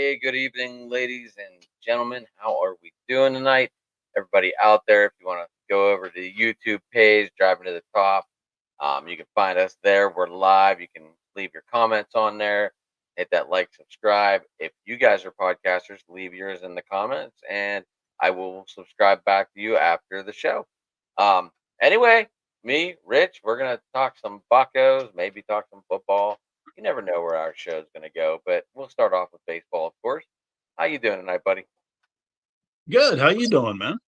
Hey, good evening, ladies and gentlemen. How are we doing tonight? Everybody out there, if you want to go over to the YouTube page, driving to the top, you can find us there. We're live. You can leave your comments on there. Hit that like, subscribe. If you guys are podcasters, leave yours in the comments, and I will subscribe back to you after the show. Um, anyway, me, Rich, we're gonna talk some buckos, maybe talk some football. You never know where our show's going to go, but we'll start off with baseball, of course. How you doing tonight, buddy? Good. How you doing, man?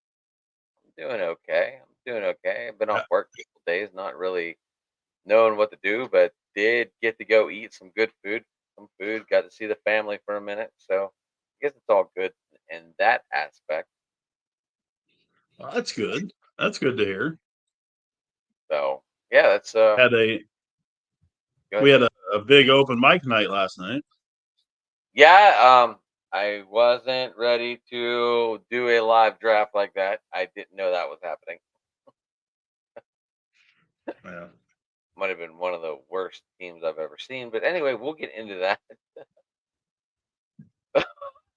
I'm doing okay. I'm doing okay. I've been Uh, off work a couple days, not really knowing what to do, but did get to go eat some good food. Some food. Got to see the family for a minute, so I guess it's all good in that aspect. well, that's good. That's good to hear. So yeah, that's Had a good. we had a big open mic night last night. Yeah, I wasn't ready to do a live draft like that. I didn't know that was happening. Yeah. Might have been one of the worst teams I've ever seen. But anyway, we'll get into that.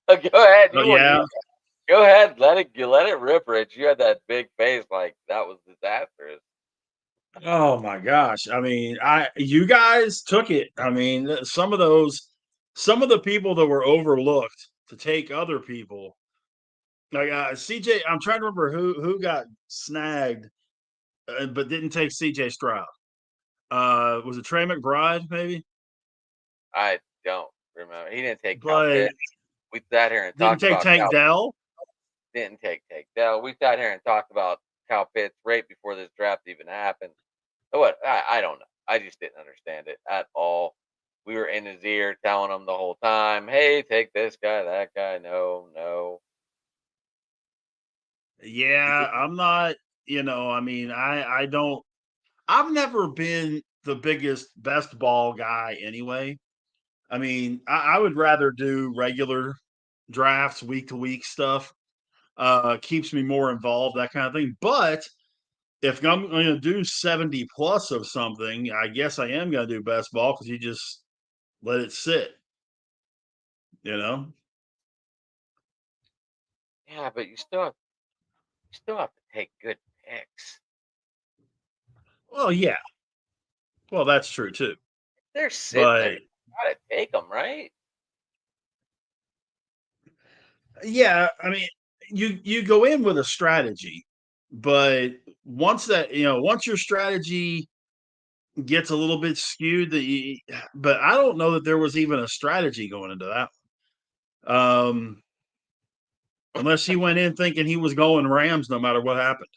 Go ahead. Oh yeah. Go ahead. Let it rip, Rich. You had that big face like that was disastrous. Oh my gosh. I mean, I you guys took it. I mean, some of the people that were overlooked to take other people. Like CJ, I'm trying to remember who got snagged, but didn't take CJ Stroud. Was it Trey McBride maybe? I don't remember. He didn't take Cal But Pitts. We sat here and didn't talked take about Tank Cal. Dell. Didn't take Dell. We sat here and talked about Cal Pitts right before this draft even happened. What? I don't know. I just didn't understand it at all. We were in his ear telling him the whole time, "Hey, take this guy, that guy." No, no. You Yeah, get I'm not, I mean, I don't I've never been the biggest best ball guy anyway. I mean, I would rather do regular drafts, week to week stuff. Keeps me more involved, that kind of thing. But if I'm going to do 70 plus of something, I guess I am going to do best ball because you just let it sit, you know? yeah, but you still have to take good picks. Well, yeah. Well, that's true too. They're sitting there. But You gotta take them, right? yeah, I mean, you go in with a strategy, but once your strategy gets a little bit skewed, but I don't know that there was even a strategy going into that. Unless he went in thinking he was going Rams no matter what happened.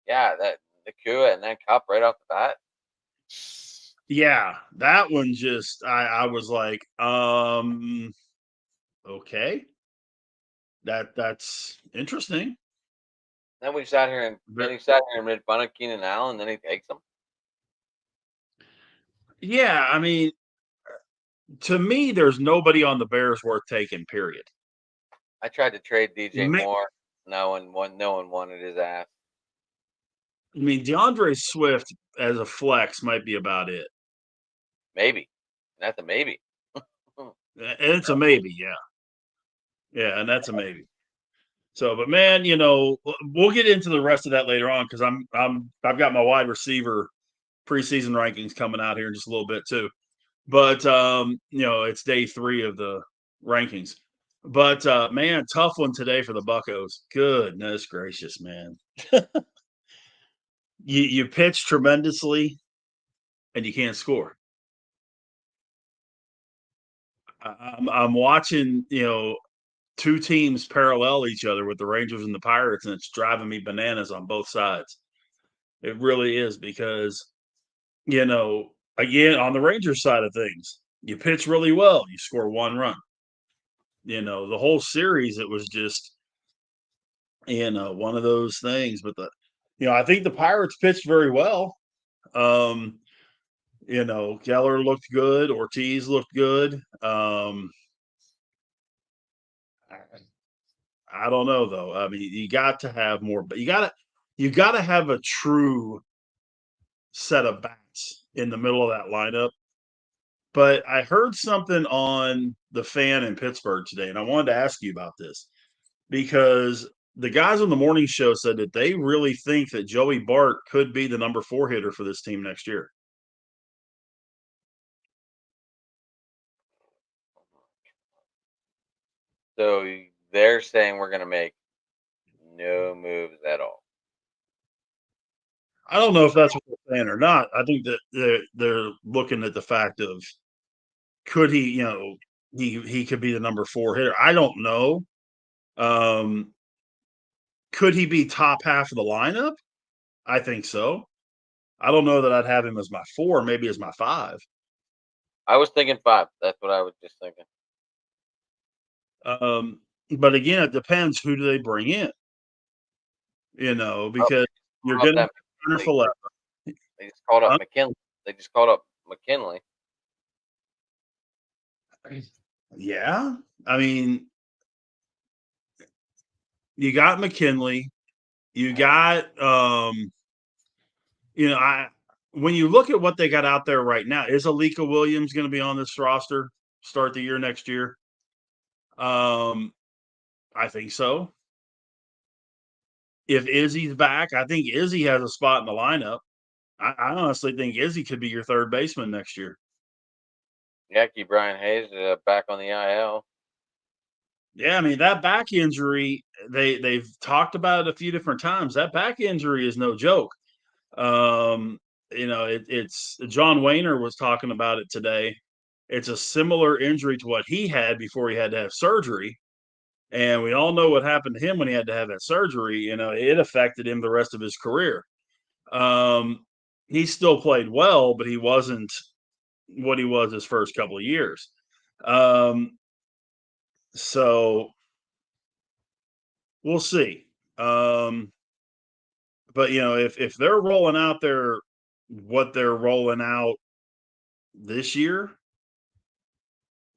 Yeah, that the Kua and then Cup right off the bat. Yeah, that one just I was like, okay, that's interesting. Then we sat here and then But he sat here and made fun of Keenan Allen. Then he takes them. yeah, I mean, to me, there's nobody on the Bears worth taking. Period. I tried to trade DJ Ma- Moore. No one wanted his ass. I mean, DeAndre Swift as a flex might be about it. Maybe. That's a maybe. And it's a maybe, yeah, yeah, and that's a maybe. So, but man, we'll get into the rest of that later on because I've got my wide receiver preseason rankings coming out here in just a little bit too. But it's day 3 of the rankings. But man, tough one today for the Buccos. Goodness gracious, man. You pitch tremendously and you can't score. I'm watching, two teams parallel each other with the Rangers and the Pirates, and it's driving me bananas on both sides. It really is because, again, on the Rangers side of things, you pitch really well, you score 1 run. The whole series, it was just, one of those things. But I think the Pirates pitched very well. Um, Keller looked good, Ortiz looked good. I don't know though. I mean, you got to have more, but you got to have a true set of bats in the middle of that lineup But I heard something on the Fan in Pittsburgh today, and I wanted to ask you about this because the guys on the morning show said that they really think that Joey Bart could be the number 4 hitter for this team next year. So they're saying we're going to make no moves at all. I don't know if that's what they're saying or not. I think that they're looking at the fact of could he, he could be the number 4 hitter. I don't know. Um, could he be top half of the lineup? I think so. I don't know that I'd have him as my 4, maybe as my 5. I was thinking 5. That's what I was just thinking. But again, it depends who do they bring in, Oh, because you're called up going to that Turner McKinley. Falefa. They just called up Huh? McKinley. They just called up McKinley. Yeah. I mean, you got McKinley. You got, I when you look at what they got out there right now, is Alika Williams going to be on this roster start the year next year? I think so. If Izzy's back, I think Izzy has a spot in the lineup. I honestly think Izzy could be your third baseman next year. Yeah, keep Brian Hayes back on the IL. Yeah, I mean that back injury, they've talked about it a few different times. That back injury is no joke. Um, it's John Wayner was talking about it today. It's a similar injury to what he had before he had to have surgery. And we all know what happened to him when he had to have that surgery. It affected him the rest of his career. Um, he still played well, but he wasn't what he was his first couple of years. Um, so we'll see. But if they're rolling out what they're rolling out this year,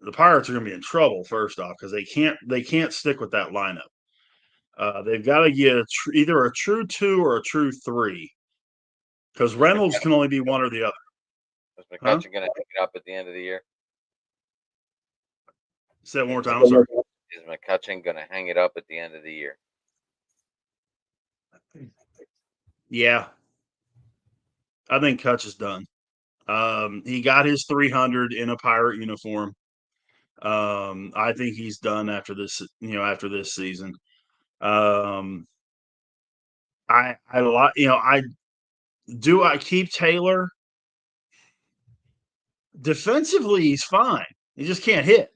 the Pirates are going to be in trouble. First off, because they can't stick with that lineup. They've got to get either a true 2 or a true 3, because Is Reynolds can only be one or the other. Huh? McCutcheon going to hang it up at the end of the year? Say that one more Is, time. I'm sorry. is McCutcheon going to hang it up at the end of the year? Yeah, I think Kutch is done. He got his 300 in a Pirate uniform. I think he's done after this. After this season. Um, I like. I keep Taylor. Defensively, he's fine. He just can't hit.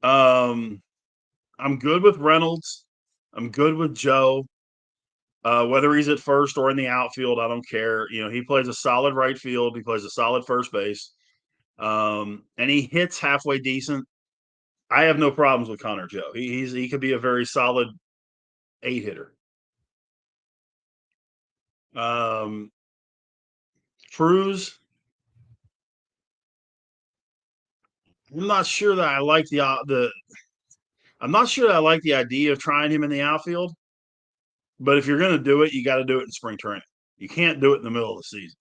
Um, I'm good with Reynolds. I'm good with Joe. Whether he's at first or in the outfield, I don't care. He plays a solid right field. He plays a solid first base. And he hits halfway decent. I have no problems with Connor Joe. He could be a very solid 8 hitter. Um, Cruz, I'm not sure that I like the. I'm not sure that I like the idea of trying him in the outfield. But if you're going to do it, you got to do it in spring training. You can't do it in the middle of the season.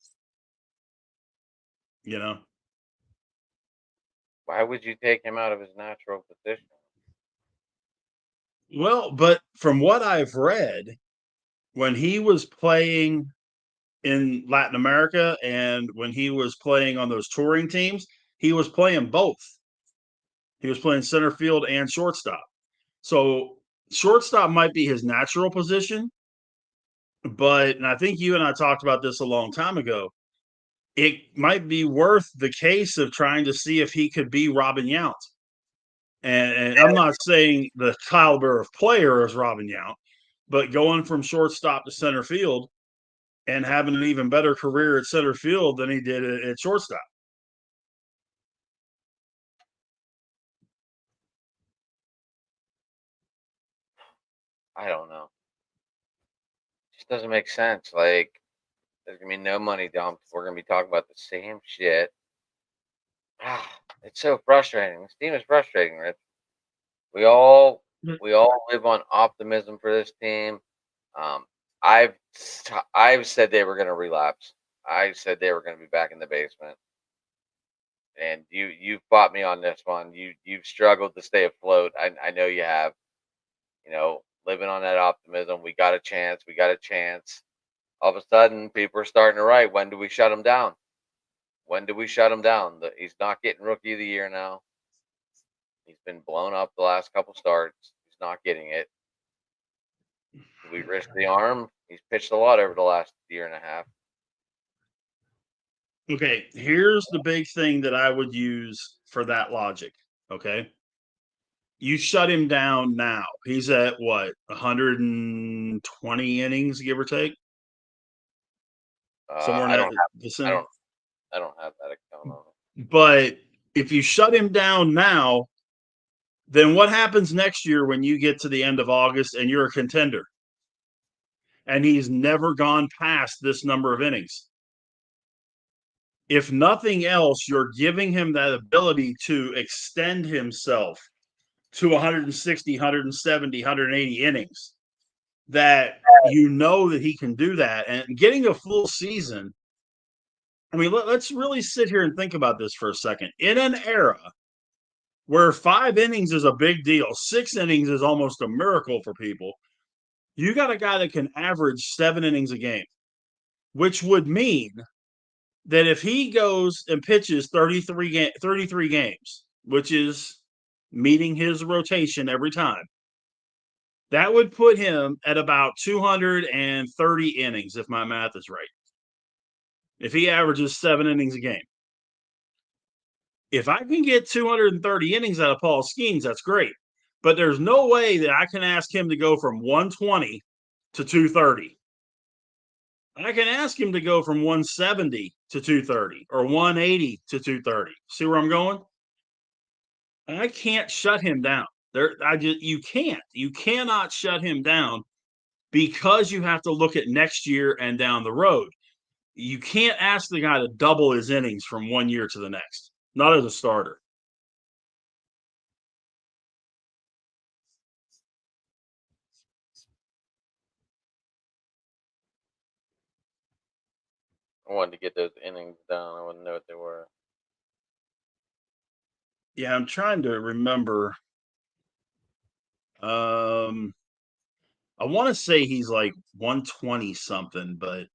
You know. Why would you take him out of his natural position? Well, but from what I've read, when he was playing in Latin America and when he was playing on those touring teams, he was playing both. He was playing center field and shortstop. So shortstop might be his natural position, but and I think you and I talked about this a long time ago. It might be worth the case of trying to see if he could be Robin Yount. And I'm not saying the caliber of player is Robin Yount, but going from shortstop to center field and having an even better career at center field than he did at shortstop. I don't know. It just doesn't make sense. Like, there's going to be no money dumped. We're going to be talking about the same shit. It's so frustrating. This team is frustrating, Rich. We all we all live on optimism for this team. Um, I've I've said they were going to relapse. I said they were going to be back in the basement. and you fought me on this one. You've struggled to stay afloat. I know you have. Living on that optimism. We got a chance. We got a chance. All of a sudden, people are starting to write. When do we shut him down? When do we shut him down? He's not getting rookie of the year now. He's been blown up the last couple starts. He's not getting it. Do we risk the arm? He's pitched a lot over the last year and a half. Okay, here's the big thing that I would use for that logic. Okay. You shut him down now. He's at what, 120 innings, give or take? Somewhere in I don't that have I vicinity. don't I don't have that account on it. But if you shut him down now, then what happens next year when you get to the end of August and you're a contender? And he's never gone past this number of innings. If nothing else, you're giving him that ability to extend himself to 160, 170, 180 innings, that you know that he can do that. And getting a full season, I mean, let's really sit here and think about this for a second. In an era where 5 innings is a big deal, 6 innings is almost a miracle for people, you got a guy that can average 7 innings a game, which would mean that if he goes and pitches 33 games, which is meeting his rotation every time, that would put him at about 230 innings, if my math is right. If he averages 7 innings a game. If I can get 230 innings out of Paul Skeens, that's great. But there's no way that I can ask him to go from 120 to 230. I can ask him to go from 170 to 230 or 180 to 230. See where I'm going? I can't shut him down. You can't. You cannot shut him down because you have to look at next year and down the road. You can't ask the guy to double his innings from one year to the next, not as a starter. I wanted to get those innings down. I wouldn't know what they were. Yeah, I'm trying to remember. I want to say he's like 120 something, but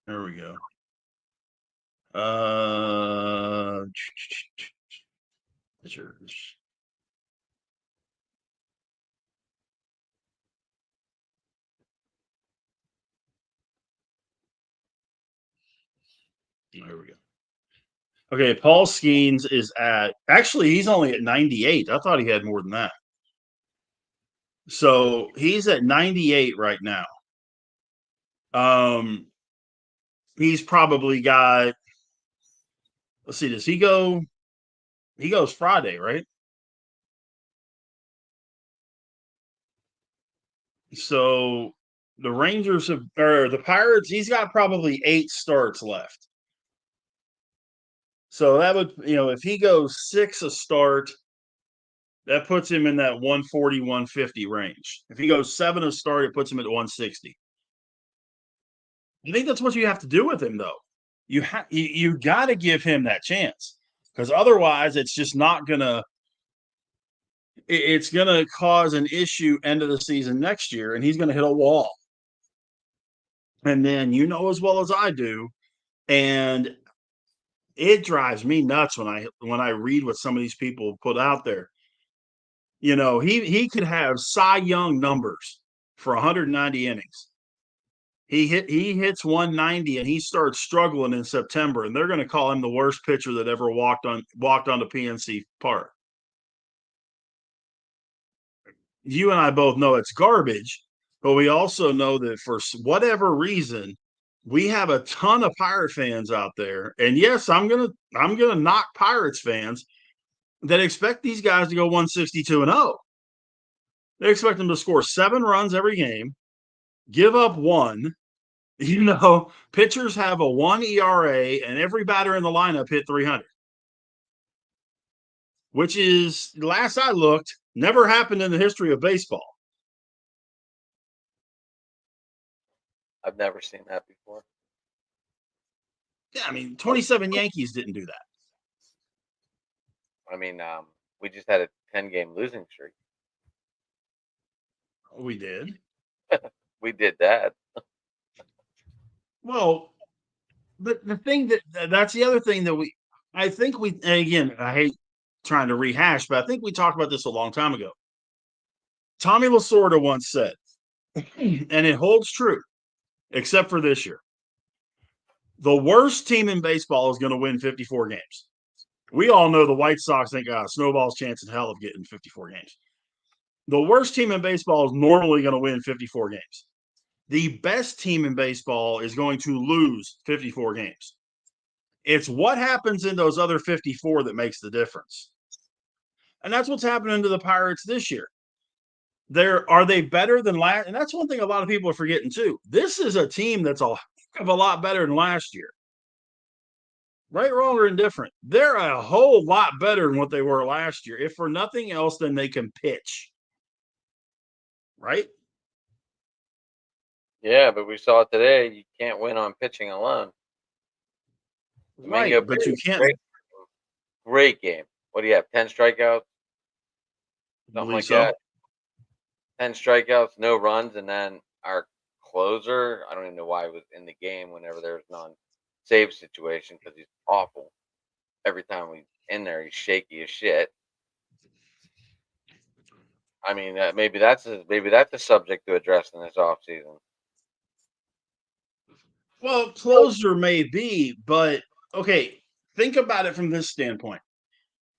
there we go. Pitchers. There we go. Okay, Paul Skeens is he's only at 98. I thought he had more than that. So he's at 98 right now. Um, he's probably got, let's see, does he go? He goes Friday, right? So the Rangers have, or the Pirates, he's got probably 8 starts left. So that would, if he goes 6 a start, that puts him in that 140, 150 range. If he goes 7 a start, it puts him at 160. I think that's what you have to do with him, though. You got to give him that chance, because otherwise, it's just not gonna. It's gonna cause an issue end of the season next year, and he's gonna hit a wall. And then as well as I do, and it drives me nuts when I read what some of these people put out there. He could have Cy Young numbers for 190 innings. He hits 190 and he starts struggling in September, and they're going to call him the worst pitcher that ever walked onto PNC Park. You and I both know it's garbage, but we also know that for whatever reason, we have a ton of Pirate fans out there. And yes, I'm gonna knock Pirates fans that expect these guys to go 162-0. They expect them to score 7 runs every game, give up 1. Pitchers have a 1 ERA, and every batter in the lineup hit 300, which is, last I looked, never happened in the history of baseball. I've never seen that before. Yeah, I mean, 27 Yankees didn't do that. I mean, we just had a 10-game losing streak. We did. We did that. Well, but the thing that's the other thing that I think we, again, I hate trying to rehash, but I think we talked about this a long time ago. Tommy Lasorda once said, and it holds true, except for this year. The worst team in baseball is going to win 54 games. We all know the White Sox ain't got a snowball's chance in hell of getting 54 games. The worst team in baseball is normally going to win 54 games. The best team in baseball is going to lose 54 games. It's what happens in those other 54 that makes the difference. And that's what's happening to the Pirates this year. Are they better than last? And that's one thing a lot of people are forgetting too. This is a team that's a lot better than last year. Right, wrong, or indifferent. They're a whole lot better than what they were last year. If for nothing else, then they can pitch. Right? Yeah, but we saw it today. You can't win on pitching alone. Domingo Right, but you can't. Great game. What do you have? 10 strikeouts, something Believe like so. that. 10 strikeouts, no runs, and then our closer. I don't even know why he was in the game whenever there was non-save situation because he's awful. Every time we in there, he's shaky as shit. I mean, maybe that's a subject to address in this offseason. Well, closer may be, but okay, think about it from this standpoint.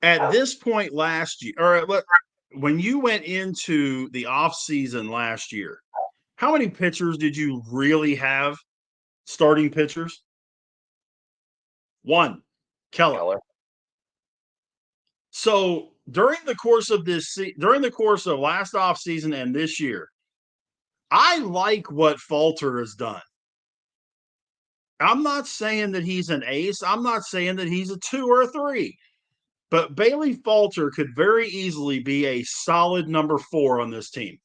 At this point last year, or when you went into the offseason last year, how many pitchers did you really have starting pitchers? One, Keller. Keller. So during the course of last offseason and this year, I like what Falter has done. I'm not saying that he's an ace. I'm not saying that he's a 2 or a 3. But Bailey Falter could very easily be a solid number 4 on this team.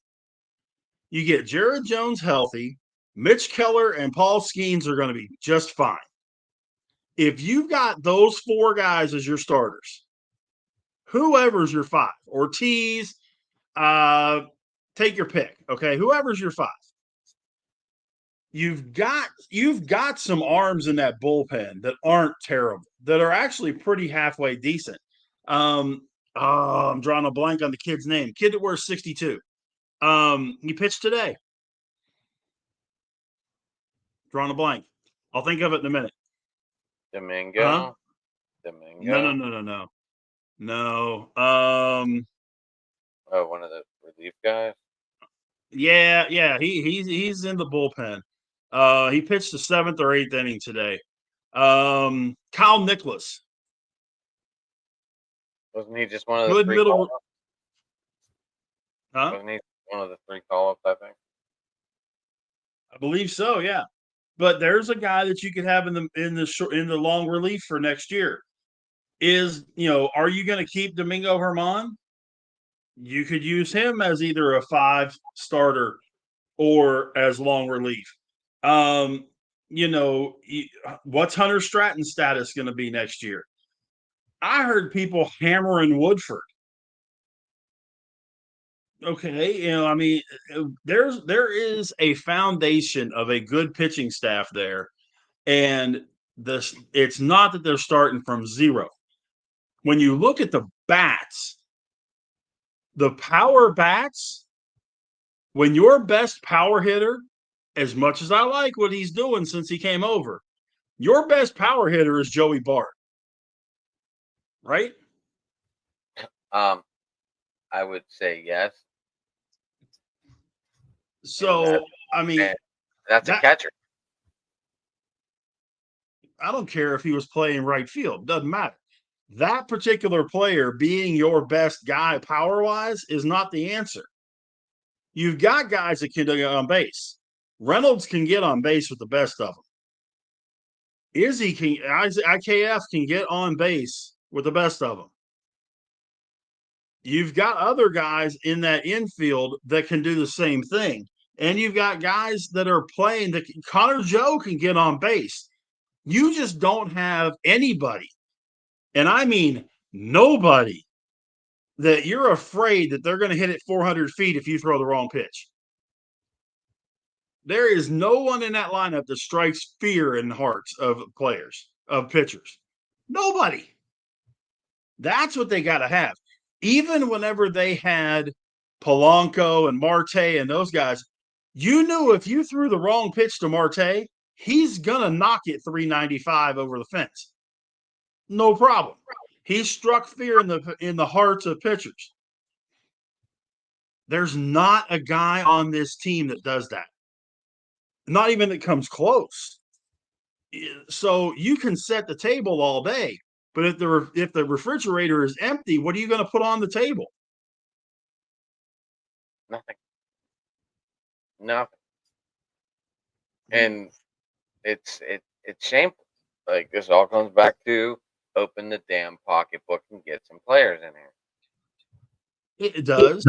You get Jared Jones healthy, Mitch Keller and Paul Skeens are going to be just fine. If you've got those 4 guys as your starters, whoever's your 5, Ortiz, take your pick, okay? Whoever's your 5. You've got some arms in that bullpen that aren't terrible, that are actually pretty halfway decent. I'm drawing a blank on the kid's name. Kid that wears 62. He pitched today. Drawing a blank. I'll think of it in a minute. Huh? Domingo. Domingo. No. Oh, one of the relief guys. Yeah. He's in the bullpen. He pitched the 7th or 8th inning today. Kyle Nicholas. Wasn't he just one of the Good 3 middle. call-ups? Huh? Wasn't he one of the 3 call-ups, I think? I believe so, yeah. But there's a guy that you could have in the long relief for next year. Are you going to keep Domingo Herman? You could use him as either a 5 starter or as long relief. What's Hunter Stratton's status going to be next year? I heard people hammering Woodford. Okay, I mean, there is a foundation of a good pitching staff there, and it's not that they're starting from zero. When you look at the bats, the power bats, when your best power hitter, as much as I like what he's doing since he came over, your best power hitter is Joey Bart, right? I would say yes. So, I mean, that's a catcher. I don't care if he was playing right field, doesn't matter. That particular player being your best guy power wise is not the answer. You've got guys that can get on base. Reynolds can get on base with the best of them. IKF can get on base with the best of them. You've got other guys in that infield that can do the same thing. and you've got guys that are playing that Connor Joe can get on base. You just don't have anybody, and I mean nobody, that you're afraid that they're going to hit it 400 feet if you throw the wrong pitch. There is no one in that lineup that strikes fear in the hearts of players, of pitchers. Nobody. That's what they got to have. Even whenever they had Polanco and Marte and those guys, you knew if you threw the wrong pitch to Marte, he's going to knock it 395 over the fence. No problem. He struck fear in the hearts of pitchers. There's not a guy on this team that does that. Not even that comes close. So you can set the table all day, but if the refrigerator is empty, what are you going to put on the table? Nothing. Nothing. And it's shameful. Like, this all comes back to open the damn pocketbook and get some players in here. It does.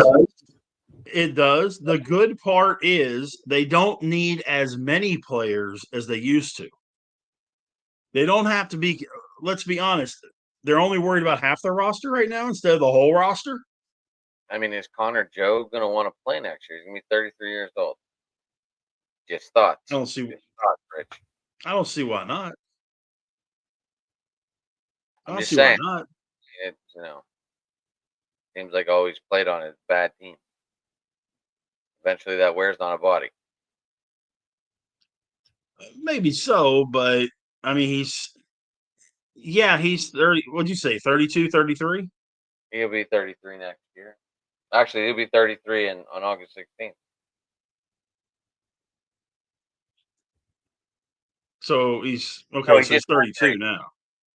It does. The good part is they don't need as many players as they used to. They don't have to be, let's be honest, they're only worried about half their roster right now instead of the whole roster. I mean, is Connor Joe going to want to play next year? He's going to be 33 years old. Just thoughts. I don't see. Just thoughts, Rich. I don't see why not. I I'm don't just see why saying. not. It seems like always played on a bad team. Eventually, that wears on a body. Maybe so, but I mean, he's 30. What'd you say? 32, 33? He'll be 33 next year. Actually, he'll be 33 on August 16th. So he's okay. No, he So he's just turned 32 now.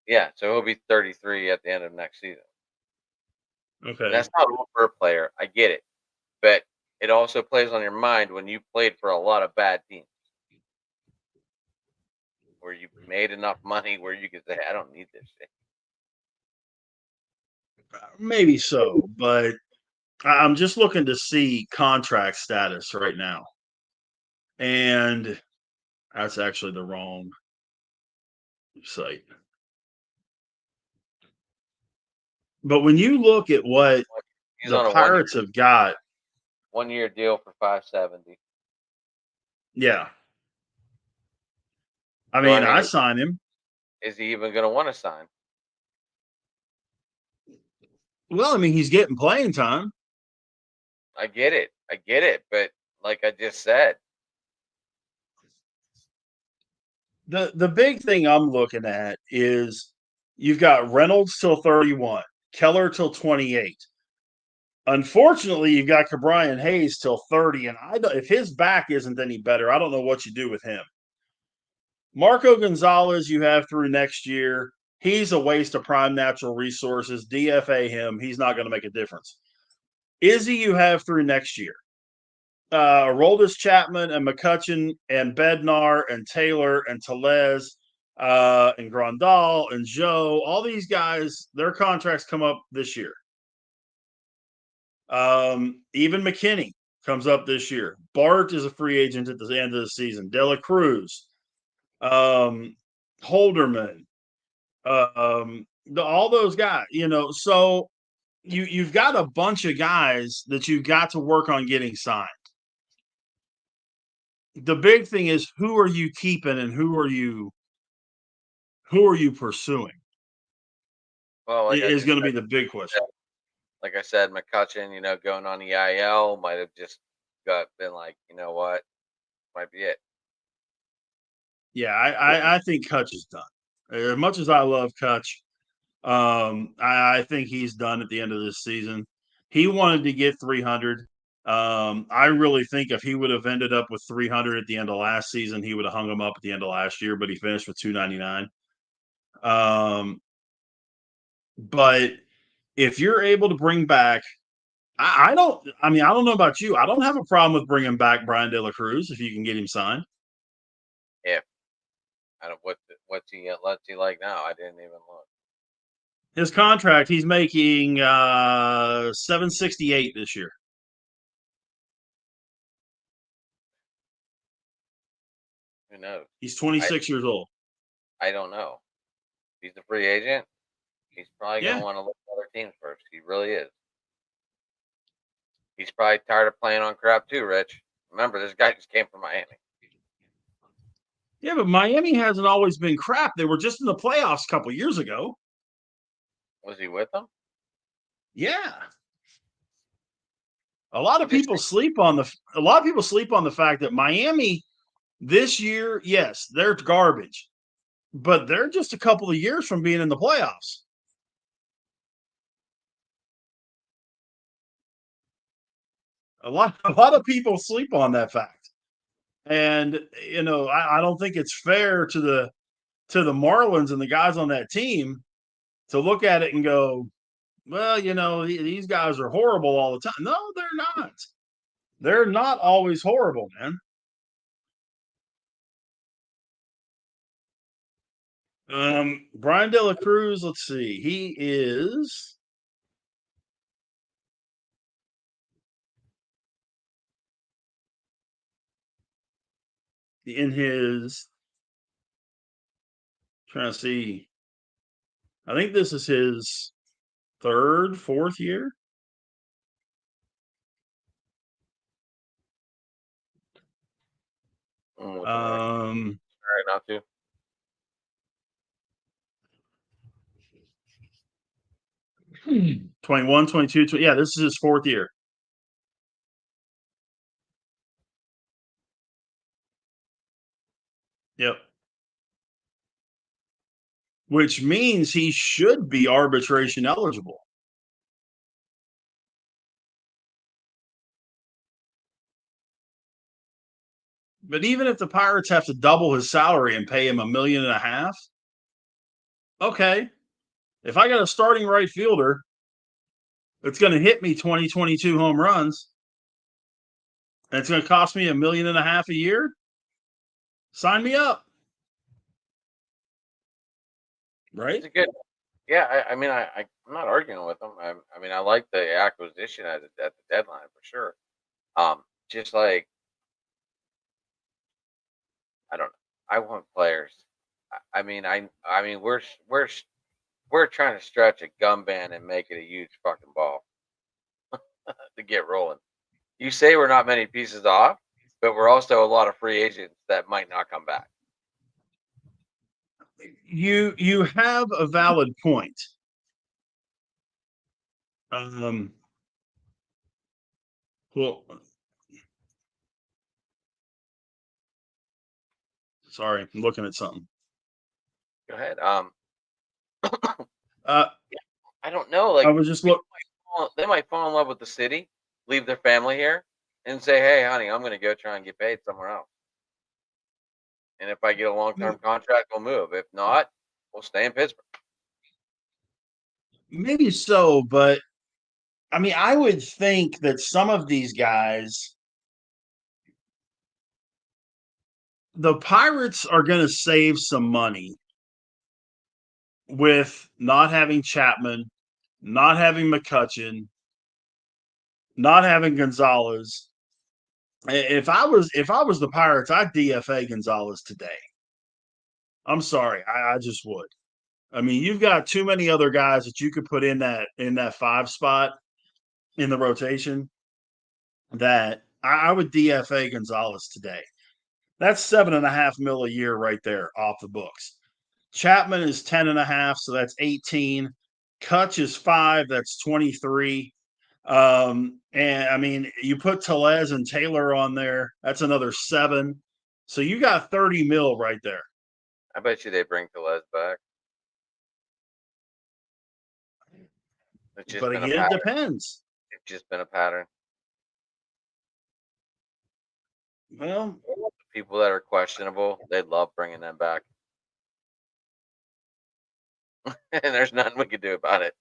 Yeah, so he'll be 33 at the end of next season. Okay. And that's not old for a player. I get it. But it also plays on your mind when you played for a lot of bad teams where you made enough money where you could say, I don't need this shit. Maybe so, but I'm just looking to see contract status right now. And that's actually the wrong site. But when you look at what He's the on a Pirates have got, 1 year deal for 570. yeah. I So, mean, I sign him. is he even going to want to sign? Well, I mean, he's getting playing time. I get it. But like I just said, The big thing I'm looking at is you've got Reynolds till 31, Keller till 28. Unfortunately, you've got Cabrian Hayes till 30, and if his back isn't any better, I don't know what you do with him. Marco Gonzalez, you have through next year. He's a waste of prime natural resources. DFA him. He's not going to make a difference. Izzy, you have through next year. Aroldis Chapman and McCutcheon and Bednar and Taylor and Telez and Grandal and Joe, all these guys, their contracts come up this year. Even McKinney comes up this year. Bart is a free agent at the end of the season. Dela Cruz, Holderman, all those guys, so you've got a bunch of guys that you've got to work on getting signed. The big thing is, who are you keeping and who are you pursuing? well, Is going to be the big question. Like I said, McCutcheon, going on EIL might have just been like, you know what, might be it. Yeah, I think Kutch is done. As much as I love Kutch, I think he's done at the end of this season. He wanted to get 300. I really think if he would have ended up with 300 at the end of last season, he would have hung him up at the end of last year, but he finished with 299. But if you're able to bring back, I don't know about you. I don't have a problem with bringing back Brian De La Cruz if you can get him signed. If I don't, what's he like now? I didn't even look. His contract, he's making 768 this year. Who knows? He's I 26 years old. I don't know. He's a free agent. He's probably going Yeah. to want to look at other teams first. He really is. He's probably tired of playing on crap too, Rich. Remember, this guy just came from Miami. Yeah, but Miami hasn't always been crap. They were just in the playoffs a couple years ago. Was he with them? Yeah. A lot I'm of just people sleep on the fact that Miami this year, yes, they're garbage, but they're just a couple of years from being in the playoffs. A lot of people sleep on that fact. And I don't think it's fair to the Marlins and the guys on that team to look at it and go, well, these guys are horrible all the time. No, they're not. They're not always horrible, man. Brian De La Cruz, let's see. He is in his trying to see. I think this is his third, fourth year. I'm looking right Um, now too. 21, 22, 20, yeah, this is his fourth year. Yep. Which means he should be arbitration eligible. But even if the Pirates have to double his salary and pay him $1.5 million, okay. If I got a starting right fielder that's going to hit me 20, 22 home runs, and it's going to cost me $1.5 million a year, sign me up. Right? He's a good. Yeah, I mean, I'm not arguing with him. I mean, I like the acquisition at the deadline for sure. Just like I don't know. I want players. I mean, we're trying to stretch a gum band and make it a huge fucking ball to get rolling. You say we're not many pieces off, but we're also a lot of free agents that might not come back. You have a valid point. Well, sorry, I'm looking at something. Go ahead. Uh, I don't know. I Like was just look. they might fall in love with the city, leave their family here, and say, "Hey, honey, I'm going to go try and get paid somewhere else. And if I get a long term contract, we'll move. If not, we'll stay in Pittsburgh." Maybe so, but I mean, I would think that some of these guys, the Pirates are going to save some money with not having Chapman, not having McCutchen, not having Gonzalez. If I was the Pirates, I'd DFA Gonzalez today. I'm sorry, I just would. I mean, you've got too many other guys that you could put in that 5 spot in the rotation that I would DFA Gonzalez today. That's $7.5 million a year right there off the books. Chapman is 10.5, so that's 18. Kutch is 5, that's 23. And I mean, you put Tellez and Taylor on there, that's another 7. So you got 30 mil right there. I bet you they bring Tellez back. It's just But been a again, it pattern. depends. It's just been a pattern. Well, People that are questionable, they love bringing them back, and there's nothing we can do about it.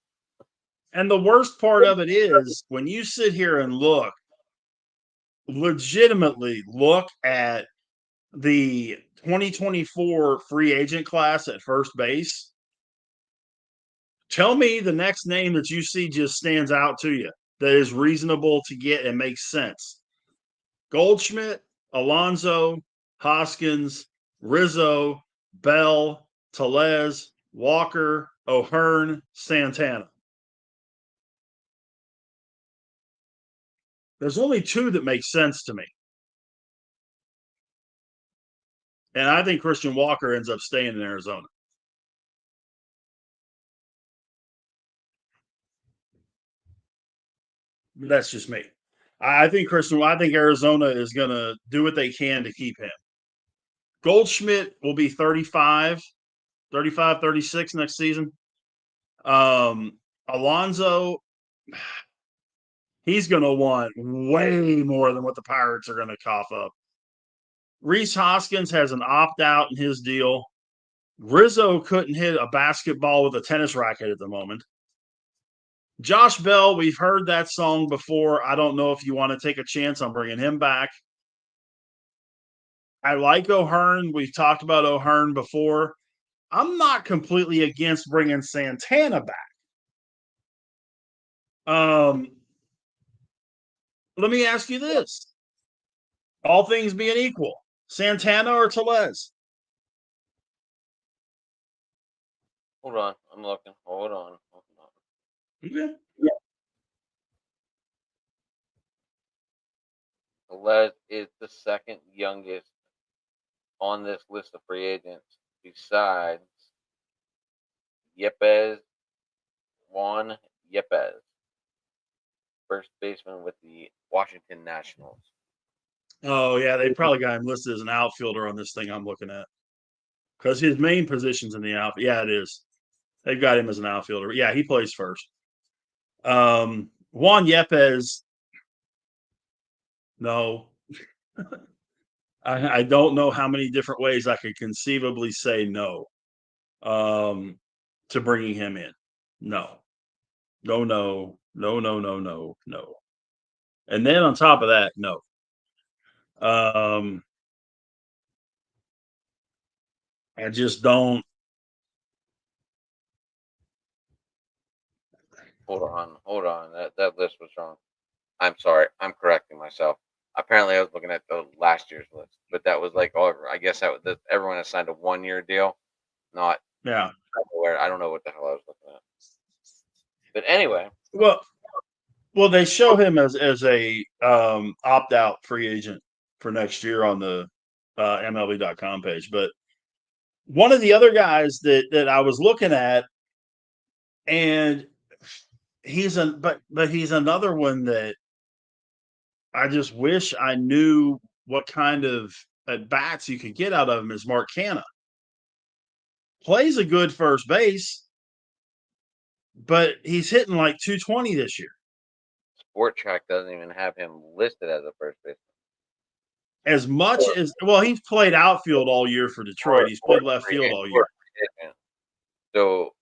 and the worst part of it is when you sit here and legitimately look at the 2024 free agent class at first base, tell me the next name that you see just stands out to you that is reasonable to get and makes sense. Goldschmidt, Alonso, Hoskins, Rizzo, Bell, Tellez, Walker, O'Hearn, Santana. There's only two that make sense to me. And I think Christian Walker ends up staying in Arizona. That's just me. I think Arizona is going to do what they can to keep him. Goldschmidt will be 35, 36 next season. Alonso, he's going to want way more than what the Pirates are going to cough up. Reese Hoskins has an opt out in his deal. Rizzo couldn't hit a basketball with a tennis racket at the moment. Josh Bell, we've heard that song before. I don't know if you want to take a chance on bringing him back. I like O'Hearn. We've talked about O'Hearn before. I'm not completely against bringing Santana back. Let me ask you this. All things being equal, Santana or Tellez? Hold on, I'm looking. Hold on. Okay. Velez is the second youngest on this list of free agents, besides Yepes, Juan Yepes, first baseman with the Washington Nationals. Oh, yeah, they probably got him listed as an outfielder on this thing I'm looking at. Because his main position's in the outfield. Yeah, it is. They've got him as an outfielder. Yeah, he plays first. Juan Yepes, no. I don't know how many different ways I could conceivably say no to bringing him in. No. No, no, no, no, no, no, no. And then on top of that, no. I just don't. Hold on. That list was wrong. I'm sorry. I'm correcting myself. Apparently, I was looking at the last year's list, but that was like all. I guess everyone has signed a 1 year deal, not Yeah. where I don't know what the hell I was looking at. But anyway, Well, they show him as a opt out free agent for next year on the MLB.com page. But one of the other guys that I was looking at, and but he's another one that I just wish I knew what kind of at bats you could get out of him is Mark Canha. Plays a good first base, but he's hitting like 220 this year. Sport Track doesn't even have him listed as a first baseman. As much as he's played outfield all year for Detroit. He's played left field all year. So,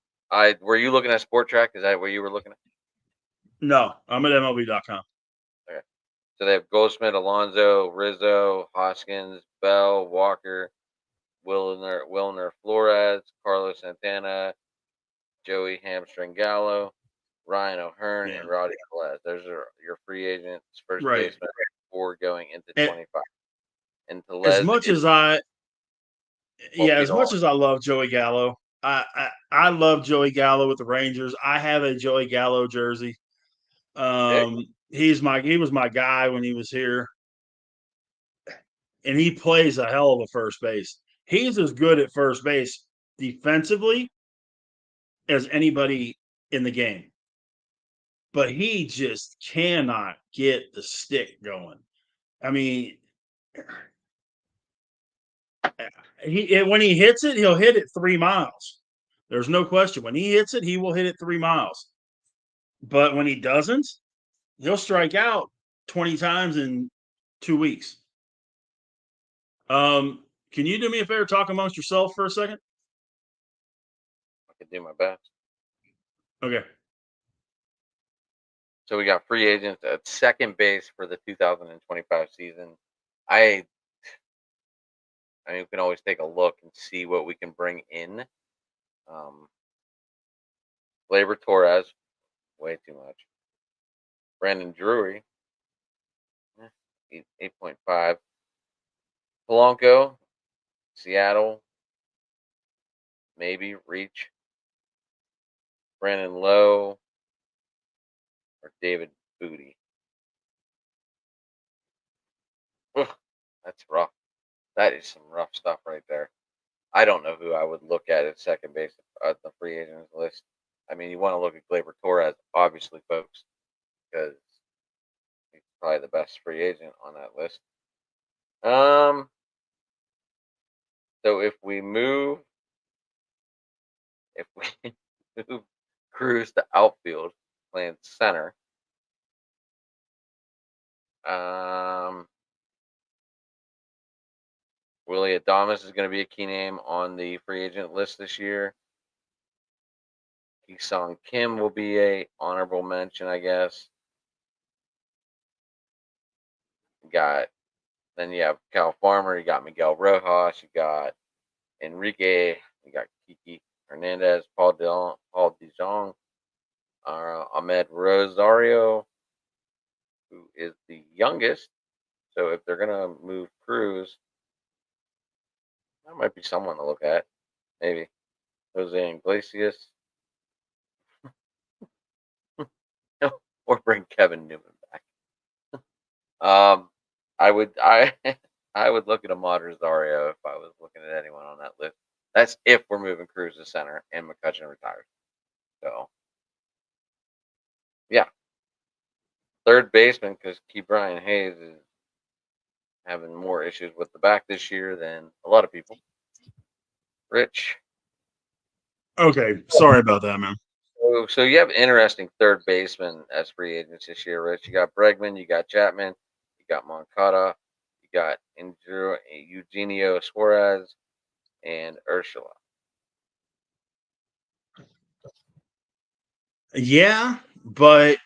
were you looking at Sport Track? Is that what you were looking at? No, I'm at MLB.com. Okay. So they have Goldschmidt, Alonso, Rizzo, Hoskins, Bell, Walker, Wilner Flores, Carlos Santana, Joey Hamstring Gallo, Ryan O'Hearn, and Roddy Velez. Those are your free agents, first baseman, for going into 25. And As much as I love Joey Gallo, I love Joey Gallo with the Rangers. I have a Joey Gallo jersey. He was my guy when he was here, and he plays a hell of a first base. He's as good at first base defensively as anybody in the game, but he just cannot get the stick going. I mean, when he hits it, he'll hit it 3 miles. There's no question. When he hits it, he will hit it 3 miles. But when he doesn't, he'll strike out 20 times in 2 weeks. Can you do me a favor, talk amongst yourself for a second? I can do my best. Okay. So we got free agents at second base for the 2025 season. I mean, we can always take a look and see what we can bring in. Gleyber Torres, way too much. Brandon Drury, 8.5. Polanco, Seattle, maybe reach Brandon Lowe or David Booty. Ugh, that's rough. That is some rough stuff right there. I don't know who I would look at second base at the free agents list. I mean, you want to look at Gleyber Torres, obviously, folks, because he's probably the best free agent on that list. Um, so if we move Cruz to outfield, playing center, um, Willie Adames is going to be a key name on the free agent list this year. Song Kim will be a honorable mention, I guess. Then you have Cal Farmer, you got Miguel Rojas, you got Enrique, you got Kiki Hernandez, Paul Dijon, Ahmed Rosario, who is the youngest. So if they're gonna move Cruz, that might be someone to look at. Maybe Jose Iglesias, or bring Kevin Newman back. I would I I would look at Ahmad Rosario if I was looking at anyone on that list. That's if we're moving Cruz to center and McCutcheon retires. So yeah, third baseman because Key Brian Hayes is having more issues with the back this year than a lot of people. Rich. Okay, sorry about that, man. So you have interesting third baseman as free agents this year, Rich. You got Bregman, you got Chapman, you got Moncada, you got Eugenio Suarez, and Ursula. Yeah, but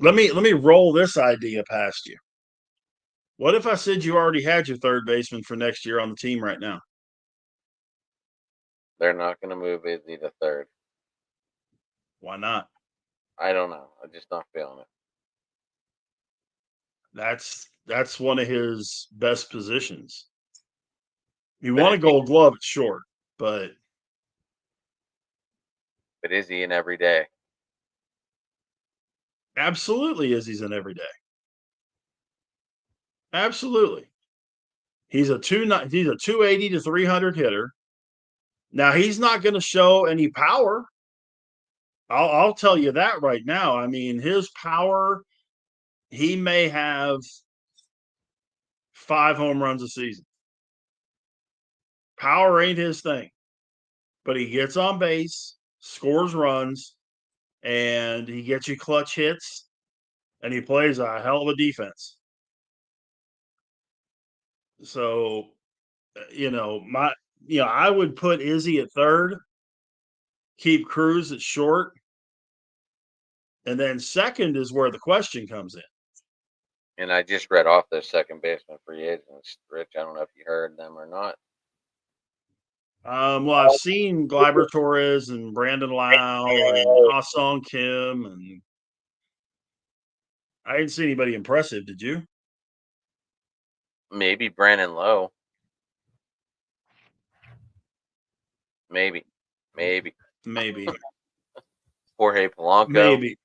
let me roll this idea past you. What if I said you already had your third baseman for next year on the team right now? They're not going to move Izzy to third. Why not? I don't know. I'm just not feeling it. That's one of his best positions. You But want a Gold Glove at short, but is he in every day? absolutely Izzy's an everyday. Absolutely. He's a 280 to 300 hitter. Now he's not going to show any power. I'll tell you that right now. I mean, his power, he may have 5 home runs a season. Power ain't his thing, but he gets on base, scores runs, and he gets you clutch hits, and he plays a hell of a defense. So, I would put Izzy at third, keep Cruz at short, and then second is where the question comes in. And I just read off those second baseman free agents, Rich. I don't know if you heard them or not. Well, I've seen Gleyber Torres and Brandon Lau and Ha-Sung Kim, and I didn't see anybody impressive. Did you? Maybe Brandon Lowe. Maybe. Maybe. Maybe. Jorge Polanco. Maybe.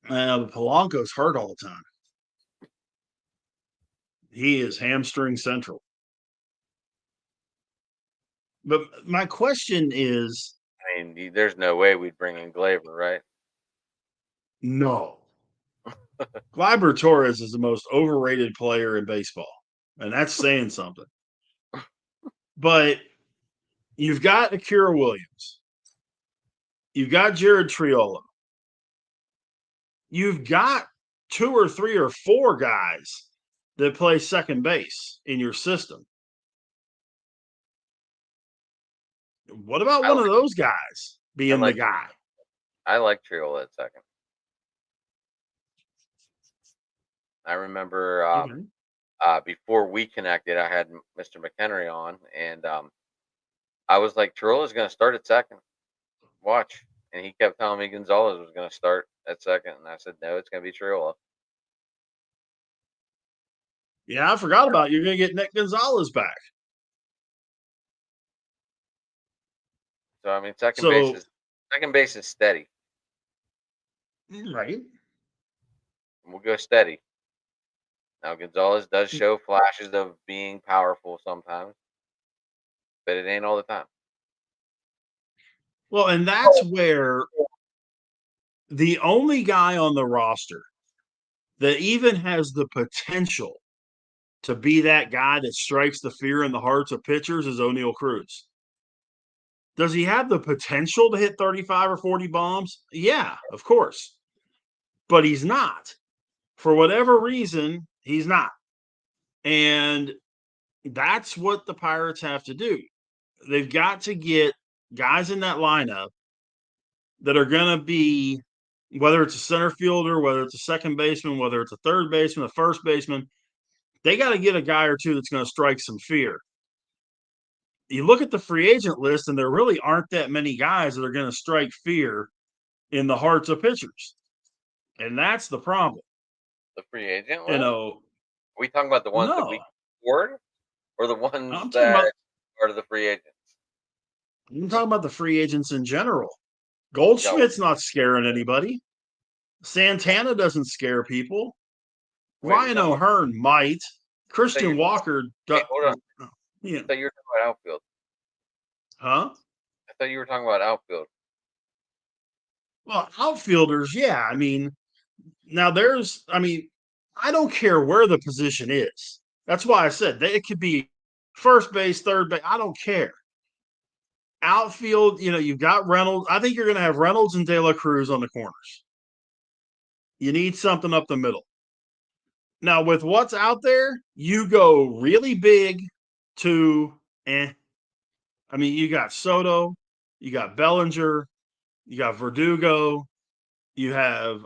Polanco's hurt all the time. He is hamstring central. But my question is, I mean, there's no way we'd bring in Glaber, right? no. Gleyber Torres is the most overrated player in baseball, and that's saying something. But you've got Akira Williams. You've got Jared Triolo. You've got 2 or 3 or 4 guys that play second base in your system. What about one of those guys being the guy? I like Triola at second. I remember before we connected, I had Mr. McHenry on, and I was like, Triola's going to start at second. Watch. And he kept telling me Gonzalez was going to start at second. And I said, no, it's going to be Triola. Yeah, I forgot about you're going to get Nick Gonzalez back. So I mean, second base So, is second base is steady. right. We'll go steady. Now Gonzalez does show flashes of being powerful sometimes, but it ain't all the time. Well, and that's where the only guy on the roster that even has the potential to be that guy that strikes the fear in the hearts of pitchers is O'Neal Cruz. Does he have the potential to hit 35 or 40 bombs? Yeah, of course. But he's not. For whatever reason, he's not. And that's what the Pirates have to do. They've got to get guys in that lineup that are going to be, whether it's a center fielder, whether it's a second baseman, whether it's a third baseman, a first baseman, they got to get a guy or two that's going to strike some fear. You look at the free agent list, and there really aren't that many guys that are going to strike fear in the hearts of pitchers. And that's the problem. The free agent You list? know, Are we talking about the ones that we no, afford or the ones I'm talking that about are the free agents? I'm talking about the free agents in general. We got Goldschmidt's not scaring anybody. Santana doesn't scare people. wait, we Ryan talking about O'Hearn might. I thought Christian you Walker, wait, hold on. yeah, I thought you were talking about outfield. huh? I thought you were talking about outfield. Well, outfielders, yeah. I mean, now I don't care where the position is. That's why I said that it could be first base, third base. I don't care. Outfield, you've got Reynolds. I think you're going to have Reynolds and De La Cruz on the corners. You need something up the middle. Now, with what's out there, you go really big to eh. I mean, you got Soto, you got Bellinger, you got Verdugo, you have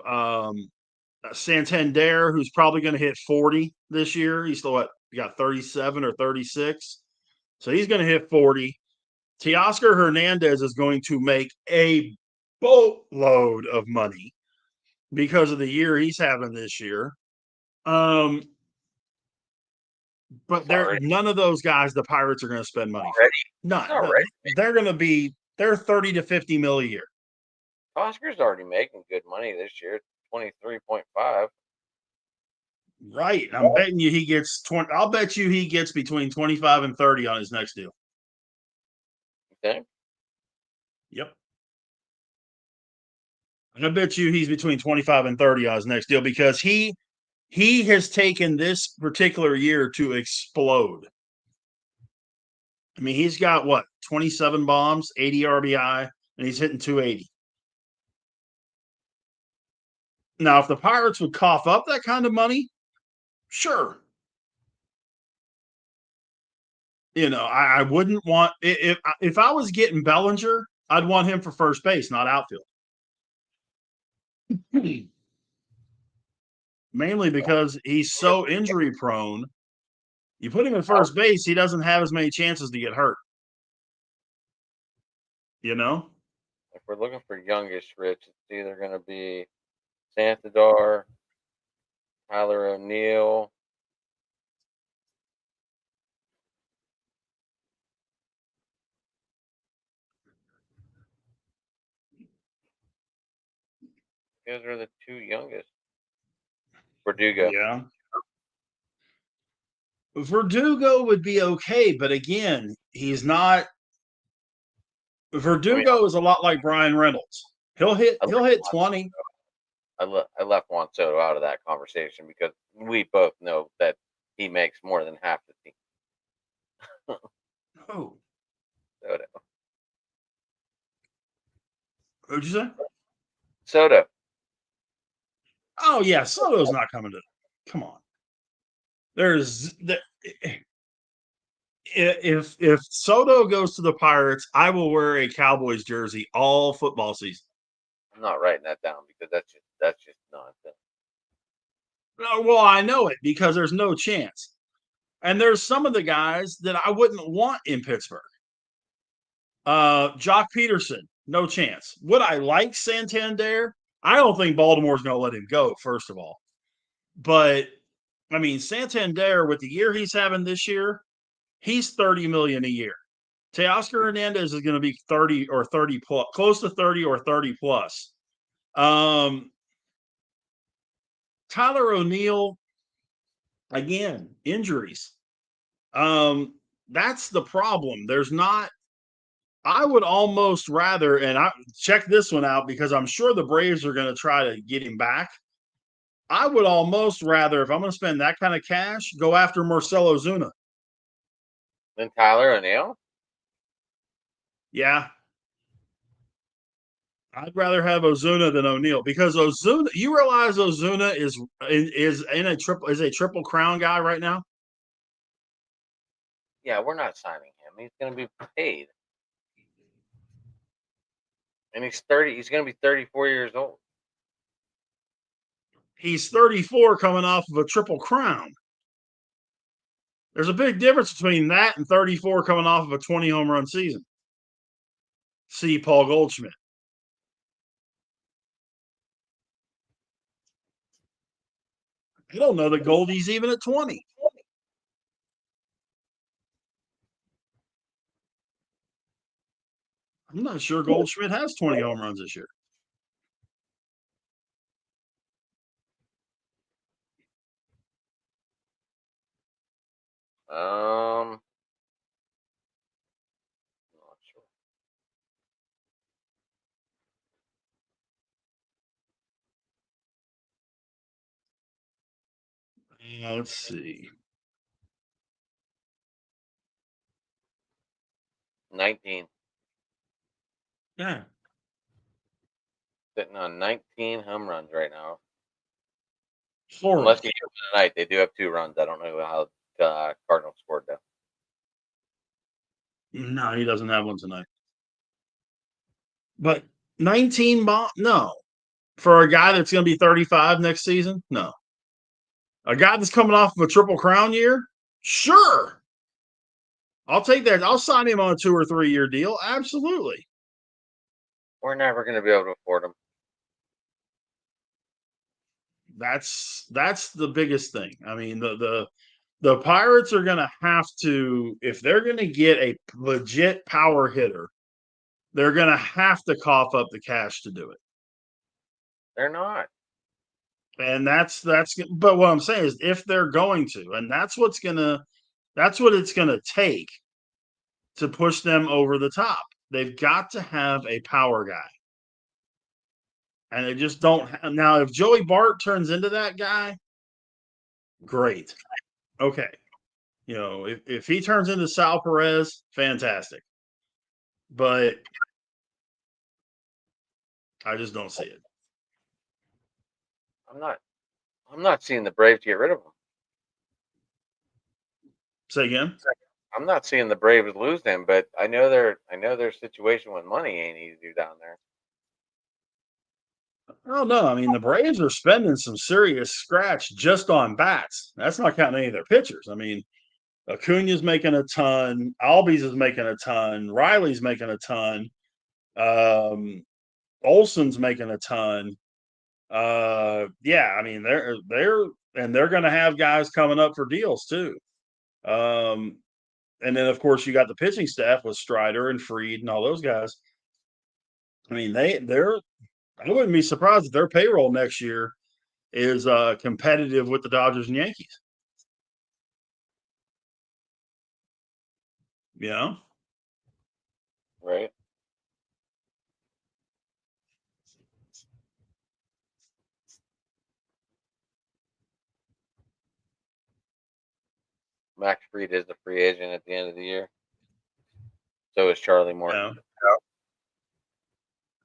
Santander, who's probably going to hit 40 this year. He's still at you got 37 or 36. So he's going to hit 40. Teoscar Hernandez is going to make a boatload of money because of the year he's having this year. Um, but He's already none of those guys the Pirates are going to spend money for. already he's None. already They're going to be they're 30 to 50 mil a year. Oscar's already making good money this year. 23.5. Right. I'm betting you he gets 20. I'll bet you he gets between 25 and 30 on his next deal. Okay. Yep. I bet you he's between 25 and 30 on his next deal because he has taken this particular year to explode. I mean, he's got what, 27 bombs, 80 RBI, and he's hitting 280. Now, if the Pirates would cough up that kind of money, sure. I wouldn't want if I was getting Bellinger, I'd want him for first base, not outfield. Mainly because he's so injury prone. You put him at first base, he doesn't have as many chances to get hurt. You know? If we're looking for youngish Rich, it's either going to be Santador, Tyler O'Neill. Those are the two youngest. Verdugo. Yeah. Verdugo would be okay, but again, he's not. I mean, Verdugo is a lot like Brian Reynolds. He'll hit I he'll left hit Juan 20. I left Juan Soto out of that conversation because we both know that he makes more than half the team. Oh, Soto. what'd you say? Soto. Oh yeah, Soto's not coming to. Come on. There's if Soto goes to the Pirates, I will wear a Cowboys jersey all football season. I'm not writing that down because that's just nonsense. No, well, I know it because there's no chance. And there's some of the guys that I wouldn't want in Pittsburgh. Jock Peterson, no chance. Would I like Santander? I don't think Baltimore's going to let him go, first of all. But, I mean, Santander, with the year he's having this year, he's $30 million a year. Teoscar Hernandez is going to be 30 or 30 plus, close to 30 or 30 plus. Tyler O'Neill, again, injuries. That's the problem. There's not. I would almost rather, and I check this one out because I'm sure the Braves are going to try to get him back. I would almost rather, if I'm going to spend that kind of cash, go after Marcell Ozuna. Then Tyler O'Neill. Yeah, I'd rather have Ozuna than O'Neill because Ozuna. You realize Ozuna is in a triple crown guy right now. Yeah, we're not signing him. He's going to be paid, and he's 30. He's going to be 34 years old. He's 34, coming off of a triple crown. There's a big difference between that and 34 coming off of a 20 home run season. See Paul Goldschmidt. I don't know that Goldie's even at 20. I'm not sure Goldschmidt has 20 home runs this year. Not sure. Let's see. 19. Yeah. Sitting on 19 home runs right now. Horrible. Unless he hit tonight, they do have 2 runs. I don't know how Cardinals scored though. No, he doesn't have one tonight. But 19 bomb? No. For a guy that's going to be 35 next season? No. A guy that's coming off of a triple crown year? Sure. I'll take that. I'll sign him on a 2 or 3 year deal. Absolutely. We're never going to be able to afford him. That's the biggest thing. I mean, the Pirates are going to have to, if they're going to get a legit power hitter, they're going to have to cough up the cash to do it. They're not. And but what I'm saying is if they're going to, and that's what it's going to take to push them over the top. They've got to have a power guy. And they just don't. Now, if Joey Bart turns into that guy, great. Okay. If he turns into Sal Perez, fantastic. But I just don't see it. I'm not seeing the Braves get rid of him. Say again? I'm not seeing the Braves lose him, but I know their situation with money ain't easy down there. Oh no, I mean the Braves are spending some serious scratch just on bats. That's not counting any of their pitchers. I mean, Acuna's making a ton, Albies is making a ton, Riley's making a ton, Olson's making a ton. Yeah, I mean they're going to have guys coming up for deals too. And then of course you got the pitching staff with Strider and Fried and all those guys. I mean they're I wouldn't be surprised if their payroll next year is competitive with the Dodgers and Yankees. Yeah. Right? Max Fried is a free agent at the end of the year. So is Charlie Morton. Yeah.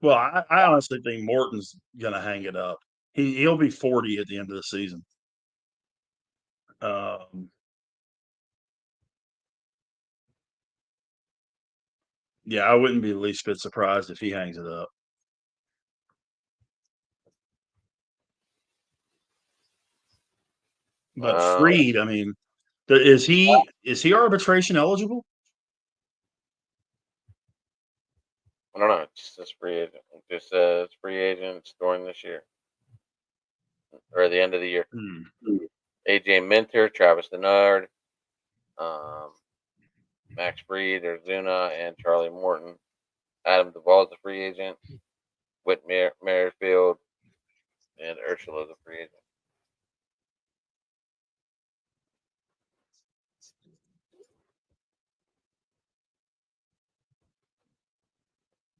Well, I honestly think Morton's going to hang it up. He'll be 40 at the end of the season. Yeah, I wouldn't be the least bit surprised if he hangs it up. But Fried, I mean, is he arbitration eligible? I don't know. It just says free agent. It just says free agents during this year or the end of the year. AJ Minter, Travis Denard, Max Fried, Arizona, and Charlie Morton. Adam Duvall is a free agent. Whit Merrifield and Ursula is a free agent.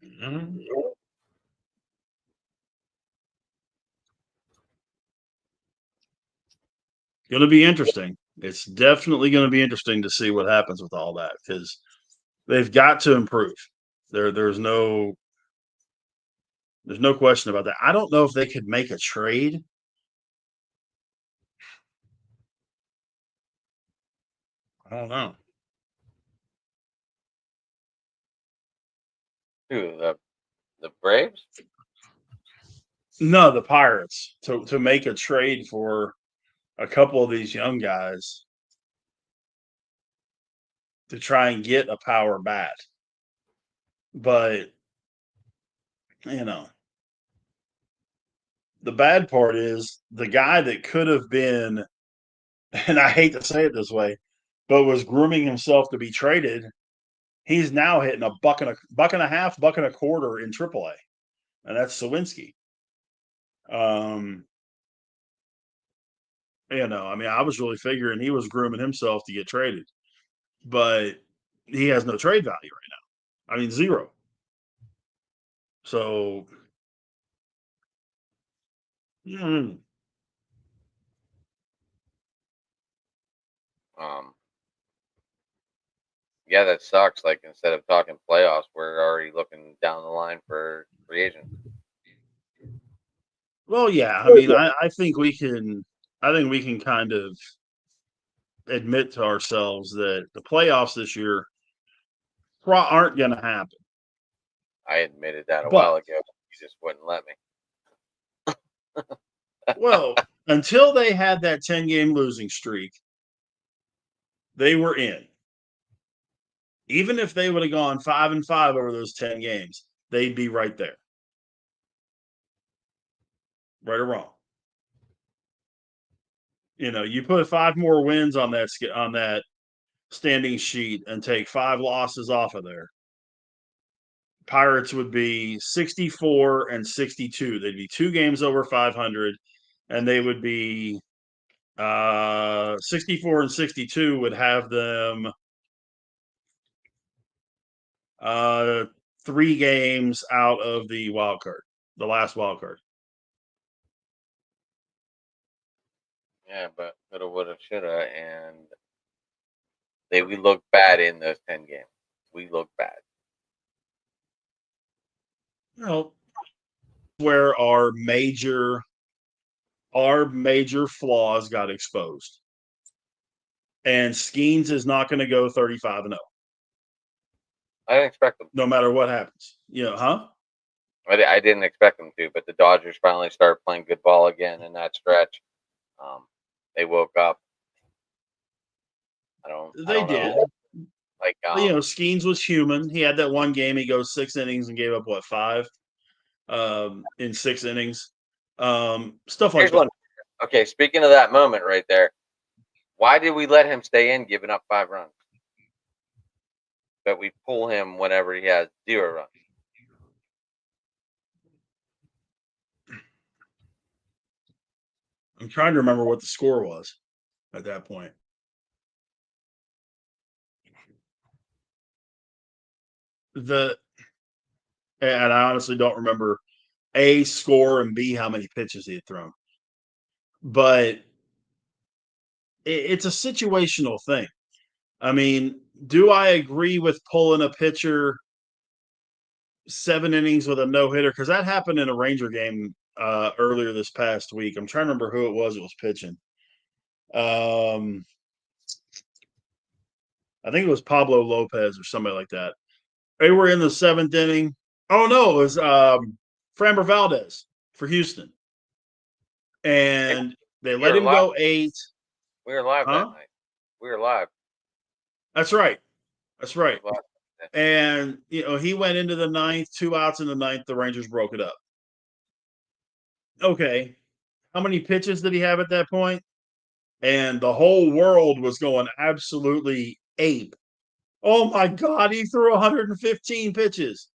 Mhm. Going to be interesting. It's definitely going to be interesting to see what happens with all that because they've got to improve. There's no question about that. I don't know if they could make a trade. I don't know. Who the Braves? No, the Pirates to make a trade for a couple of these young guys to try and get a power bat. But, you know, the bad part is the guy that could have been, and I hate to say it this way, but was grooming himself to be traded. He's now hitting a buck and a half, buck and a quarter in AAA, and that's Sawinski. Um, I mean, I was really figuring he was grooming himself to get traded, but he has no trade value right now. I mean, zero. So, mm, Um, yeah, that sucks. Like instead of talking playoffs, we're already looking down the line for free agents. well, yeah. I mean, I think we can. I think we can kind of admit to ourselves that the playoffs this year aren't going to happen. I admitted that a while But, ago. You just wouldn't let me. well, until they had that 10-game losing streak, they were in. Even if they would have gone 5-5 over those 10 games, they'd be right there. Right or wrong. You put 5 more wins on that standing sheet and take 5 losses off of there. Pirates would be 64 and 62. They'd be 2 games over 500, and they would be 64 and 62 would have them uh, 3 games out of the wild card, the last wild card. Yeah, but coulda, woulda, shoulda, and we look bad in those 10 games. We look bad. Well, where our major flaws got exposed. And Skeens is not going to go 35-0, I didn't expect them no to. matter what happens. Huh? I didn't expect them to, but the Dodgers finally started playing good ball again in that stretch. Um, they woke up. I They don't know. did. Like Skeens was human. He had that one game. He goes 6 innings and gave up what 5 in 6 innings. Stuff like here's that. one. Okay, speaking of that moment right there, why did we let him stay in, giving up 5 runs? But we pull him whenever he has 0 runs. I'm trying to remember what the score was at that point. The and I honestly don't remember A, score, and B, how many pitches he had thrown. But it's a situational thing. I mean, do I agree with pulling a pitcher 7 innings with a no hitter? Because that happened in a Ranger game earlier this past week. I'm trying to remember who it was that was pitching. Um, I think it was Pablo Lopez or somebody like that. They were in the 7th inning. Oh no, it was Framber Valdez for Houston, Hey, and they we let were him live. go 8. We were live that Huh? night. We were live. That's right. That's I right. was live. And he went into the ninth, 2 outs in the ninth. The Rangers broke it up. Okay, how many pitches did he have at that point? And the whole world was going absolutely ape Oh my God, he threw 115 pitches.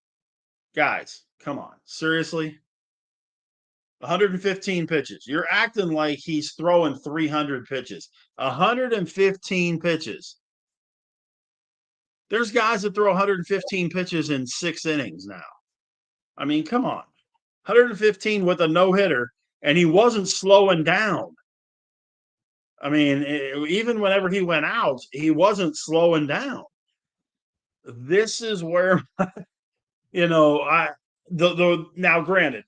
Guys, come on. Seriously? 115 pitches. You're acting like he's throwing 300 pitches. 115 pitches. There's guys that throw 115 pitches in 6 innings now. I mean, come on. 115 with a no hitter, and he wasn't slowing down. I mean, even whenever he went out, he wasn't slowing down. This is where, I the now granted,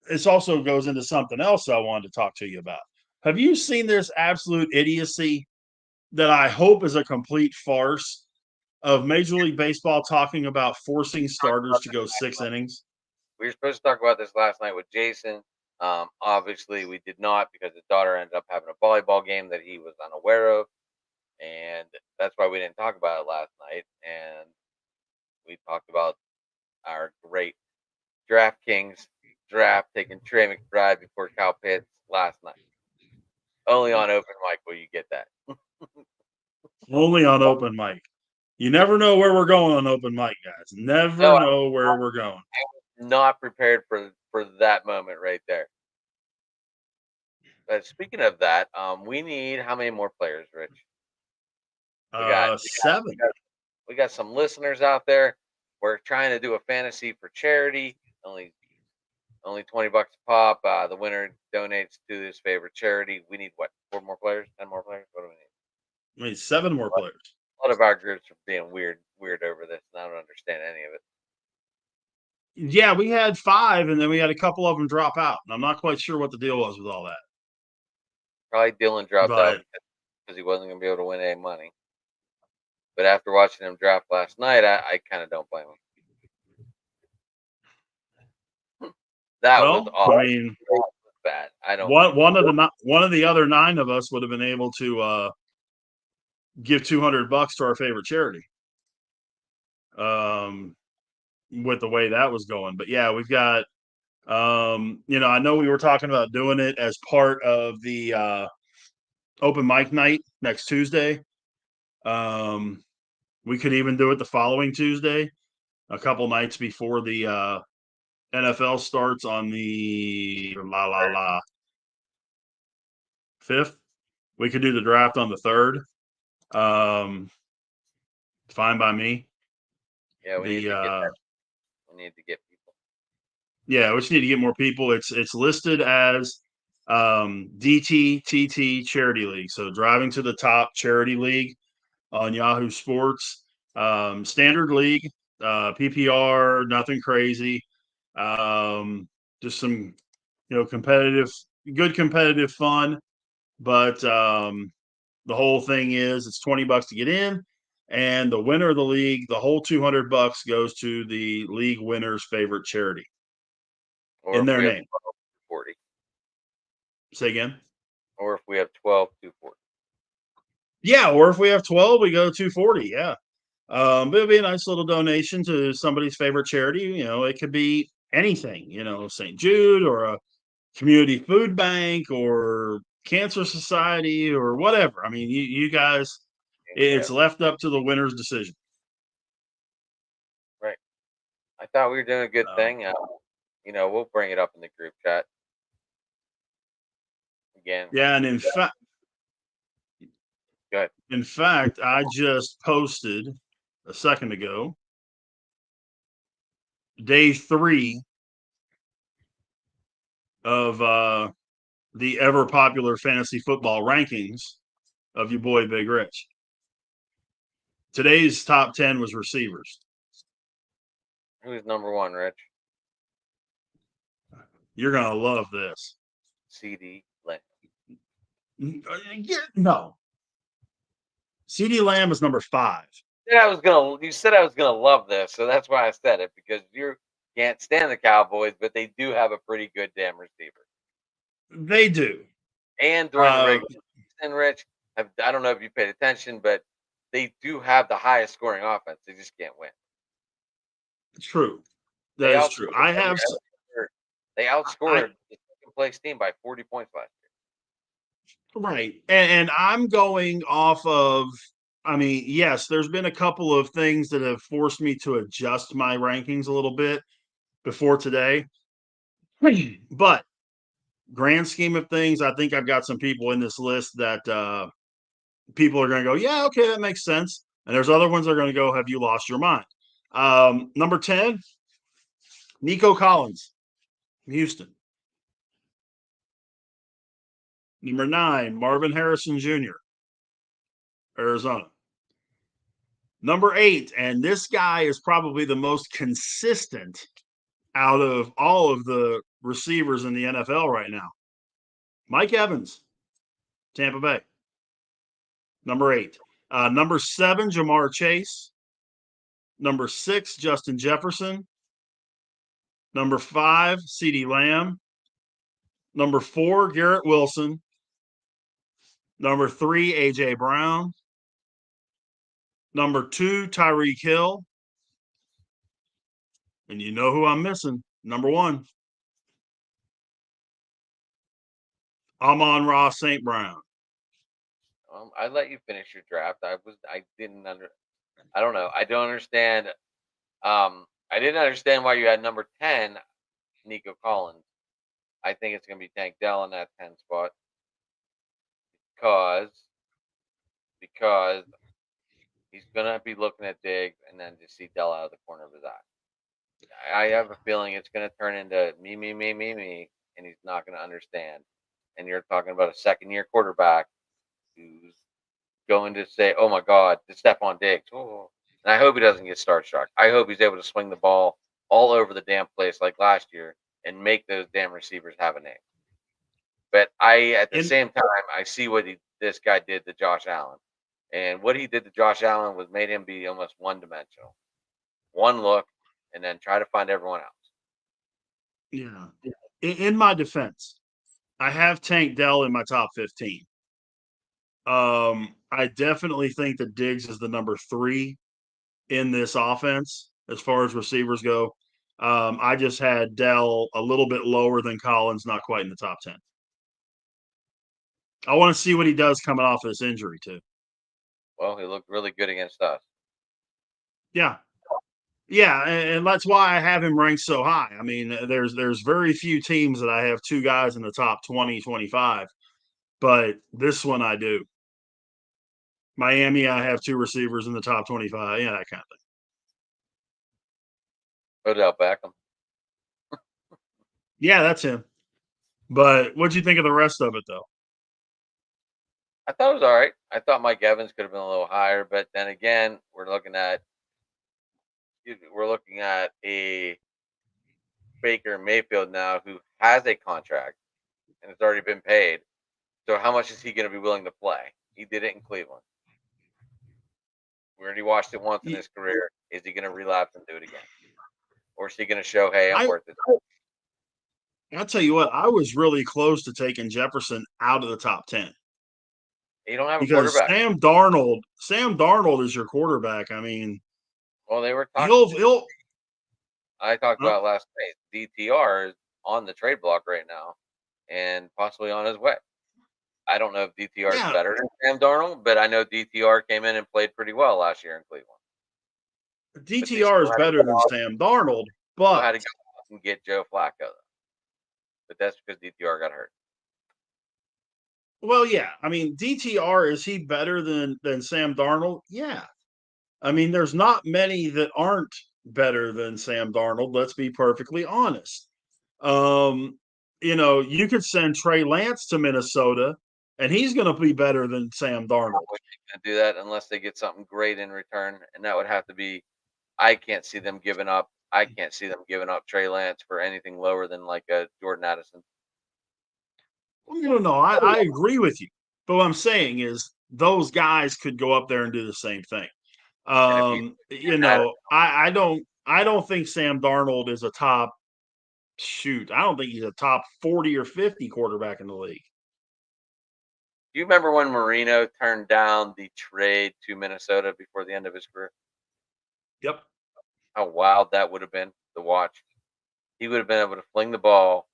this also goes into something else I wanted to talk to you about. Have you seen this absolute idiocy that I hope is a complete farce of Major League Baseball talking about forcing starters to go 6 innings? We were supposed to talk about this last night with Jason. Obviously, we did not because his daughter ended up having a volleyball game that he was unaware of, and that's why we didn't talk about it last night. And we talked about our great DraftKings draft taking Trey McBride before Kyle Pitts last night. Only on open mic will you get that. Only on open mic. You never know where we're going on open mic, guys. Never No, know where we're going. not prepared for that moment right there. But speaking of that, we need how many more players, Rich? We got, we got, we 7. got, we got some listeners out there. We're trying to do a fantasy for charity. Only $20 a pop. The winner donates to his favorite charity. We need what? 4 more players? 10 more players? What do we need? I mean, 7 more players. A lot of our groups are being weird over this, and I don't understand any of it. Yeah, we had 5, and then we had a couple of them drop out. And I'm not quite sure what the deal was with all that. Probably Dylan dropped out But because he wasn't going to be able to win any money. But after watching him draft last night, I kind of don't blame him. That was well, awful. I mean, That was bad. I don't. one of the other 9 of us would have been able to give $200 to our favorite charity. With the way that was going. But yeah, we've got I know we were talking about doing it as part of the open mic night next Tuesday. We could even do it the following Tuesday, a couple nights before the NFL starts on the 5th. We could do the draft on the 3rd. Fine by me. Yeah, we need The to get that. We need to get people. Yeah, we just need to get more people. It's listed as DTTT Charity League. So driving to the top charity league on Yahoo Sports. Standard league, PPR, nothing crazy. Just some competitive, good competitive fun. But the whole thing is it's $20 to get in, and the winner of the league, the whole $200 goes to the league winner's favorite charity Or in if their we have name. 12 to 40. Say again. Or if we have 12 to 40. Yeah, or if we have 12, we go 240. Yeah. But it'll be a nice little donation to somebody's favorite charity. It could be anything, St. Jude or a community food bank or cancer society or whatever. I mean, you guys, Yeah, it's left up to the winner's decision. right. I thought we were doing a good Um, thing. We'll bring it up in the group chat again. yeah, and Go ahead. in fact, I just posted a second ago, day 3 of the ever popular fantasy football rankings of your boy Big Rich. Today's top 10 was receivers. Who's number one, Rich? You're going to love this. CD Lamb. No. CeeDee Lamb is number 5. You said I was gonna love this, so that's why I said it, because you can't stand the Cowboys, but they do have a pretty good damn receiver. They do. And during the regular season, Rich, I don't know if you paid attention, but they do have the highest scoring offense. They just can't win. True. They That is true. outscored they I outscored the second place team by 40 points last year. right. And I'm going off of I mean, yes, there's been a couple of things that have forced me to adjust my rankings a little bit before today. But grand scheme of things, I think I've got some people in this list that people are going to go, yeah, okay, that makes sense. And there's other ones that are going to go, have you lost your mind? Number 10, Nico Collins, Houston. Number 9, Marvin Harrison Jr., Arizona. Number 8, and this guy is probably the most consistent out of all of the receivers in the NFL right now. Mike Evans, Tampa Bay. Number 8. Number 7, Jamar Chase. Number 6, Justin Jefferson. Number 5, CeeDee Lamb. Number 4, Garrett Wilson. Number 3, A.J. Brown. Number 2, Tyreek Hill. And you know who I'm missing. Number 1, Amon-Ra St. Brown. I let you finish your draft. I didn't I don't know. I don't understand. I didn't understand why you had number 10, Nico Collins. I think it's going to be Tank Dell in that 10 spot because because he's going to be looking at Diggs and then just see Dell out of the corner of his eye. I have a feeling it's going to turn into me, and he's not going to understand. And you're talking about a second-year quarterback who's going to say, "Oh my God, to Stephon Diggs." Oh. And I hope he doesn't get starstruck. I hope he's able to swing the ball all over the damn place like last year and make those damn receivers have a name. But at the And same time, I see what this guy did to Josh Allen, and what he did to Josh Allen was made him be almost one-dimensional, one look, and then try to find everyone else. yeah, in my defense, I have Tank Dell in my top 15. I definitely think that Diggs is the number 3 in this offense as far as receivers go. I just had Dell a little bit lower than Collins, not quite in the top 10. I want to see what he does coming off this injury, too. Well, he looked really good against us. Yeah. Yeah, and that's why I have him ranked so high. I mean, there's very few teams that I have 2 guys in the top 20, 25, but this one I do. Miami, I have 2 receivers in the top 25. Yeah, that kind of thing. Odell Beckham. Yeah, that's him. But what'd you think of the rest of it, though? I thought it was all right. I thought Mike Evans could have been a little higher, but then again, we're looking at a Baker Mayfield now who has a contract and it's already been paid. So how much is he going to be willing to play? He did it in Cleveland. We already watched it once in his career. Is he going to relapse and do it again, or is he going to show, hey, I'm I worth it? I'll tell you what, I was really close to taking Jefferson out of the top 10 You don't have a because quarterback. Sam Darnold is your quarterback. I mean, Well, they were talking. he'll I talked huh? about last night. DTR is on the trade block right now, and possibly on his way. I don't know if DTR is Yeah, better than Sam Darnold, but I know DTR came in and played pretty well last year in Cleveland. But they DTR still is had to better go than off, Sam Darnold, still but had to go off and get Joe Flacco. Though. But that's because DTR got hurt. well, yeah. I mean, DTR, is he better than Sam Darnold? Yeah. I mean, there's not many that aren't better than Sam Darnold. Let's be perfectly honest. Um, you could send Trey Lance to Minnesota, and he's going to be better than Sam Not Darnold. going to do that unless they get something great in return, and that would have to be. I can't see them giving up. I can't see them giving up Trey Lance for anything lower than like a Jordan Addison. Well, no. I agree with you. But what I'm saying is those guys could go up there and do the same thing. And if you Addison, I don't think Sam Darnold is a top shoot. I don't think he's a top 40 or 50 quarterback in the league. do you remember when Marino turned down the trade to Minnesota before the end of his career? Yep. How wild that would have been to watch. He would have been able to fling the ball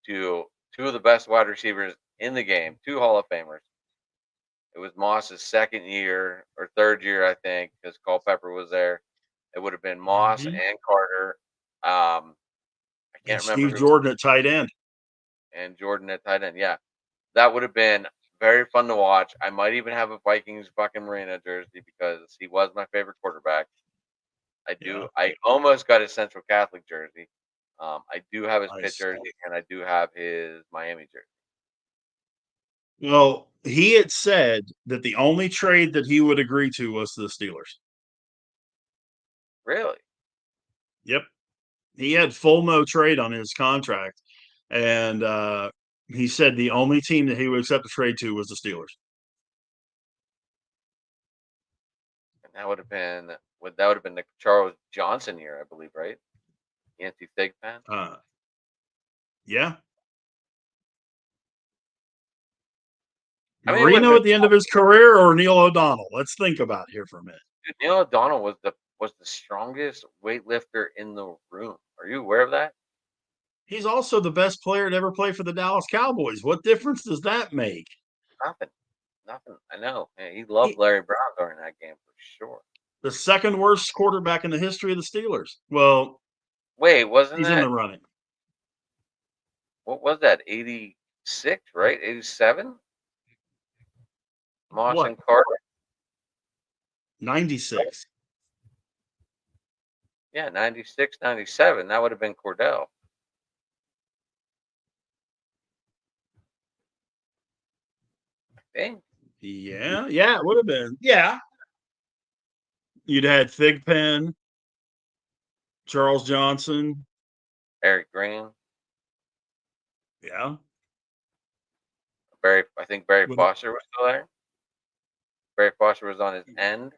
to two of the best wide receivers in the game, two Hall of Famers. It was Moss's second year or third year, I think, because Culpepper was there. It would have been Moss Mhm. and Carter. I And can't remember Steve who, Jordan at tight end. and Jordan at tight end. Yeah, that would have been very fun to watch. I might even have a Vikings Bucco Marina jersey because he was my favorite quarterback. I Yeah, do. I almost got his Central Catholic jersey. I do have his Pitt nice. jersey, and I do have his Miami jersey. Well, he had said that the only trade that he would agree to was the Steelers. Really? Yep. He had full no trade on his contract, and he said the only team that he would accept a trade to was the Steelers. And that would have been the Charles Johnson year, I believe, right? Yancey Fig fan. Uh, yeah, I mean, it would have Marino been at the end of his career or Neil O'Donnell. Let's think about it here for a minute. dude, Neil O'Donnell was the strongest weightlifter in the room. Are you aware of that? He's also the best player to ever play for the Dallas Cowboys. What difference does that make? Nothing. Nothing. I know. Man, he loved He, Larry Brown during that game for sure. the second worst quarterback in the history of the Steelers. Well, Wait, wasn't he's in the that running. what was that? 86, right? 87? Moss What? and Carter. 96. Yeah, 96, 97. That would have been Cordell. I think. Yeah, yeah, it would have been. Yeah. You'd had Thigpen, Charles Johnson. Eric Green. Yeah. I think Barry Would Foster was still there. Barry Foster was on his end.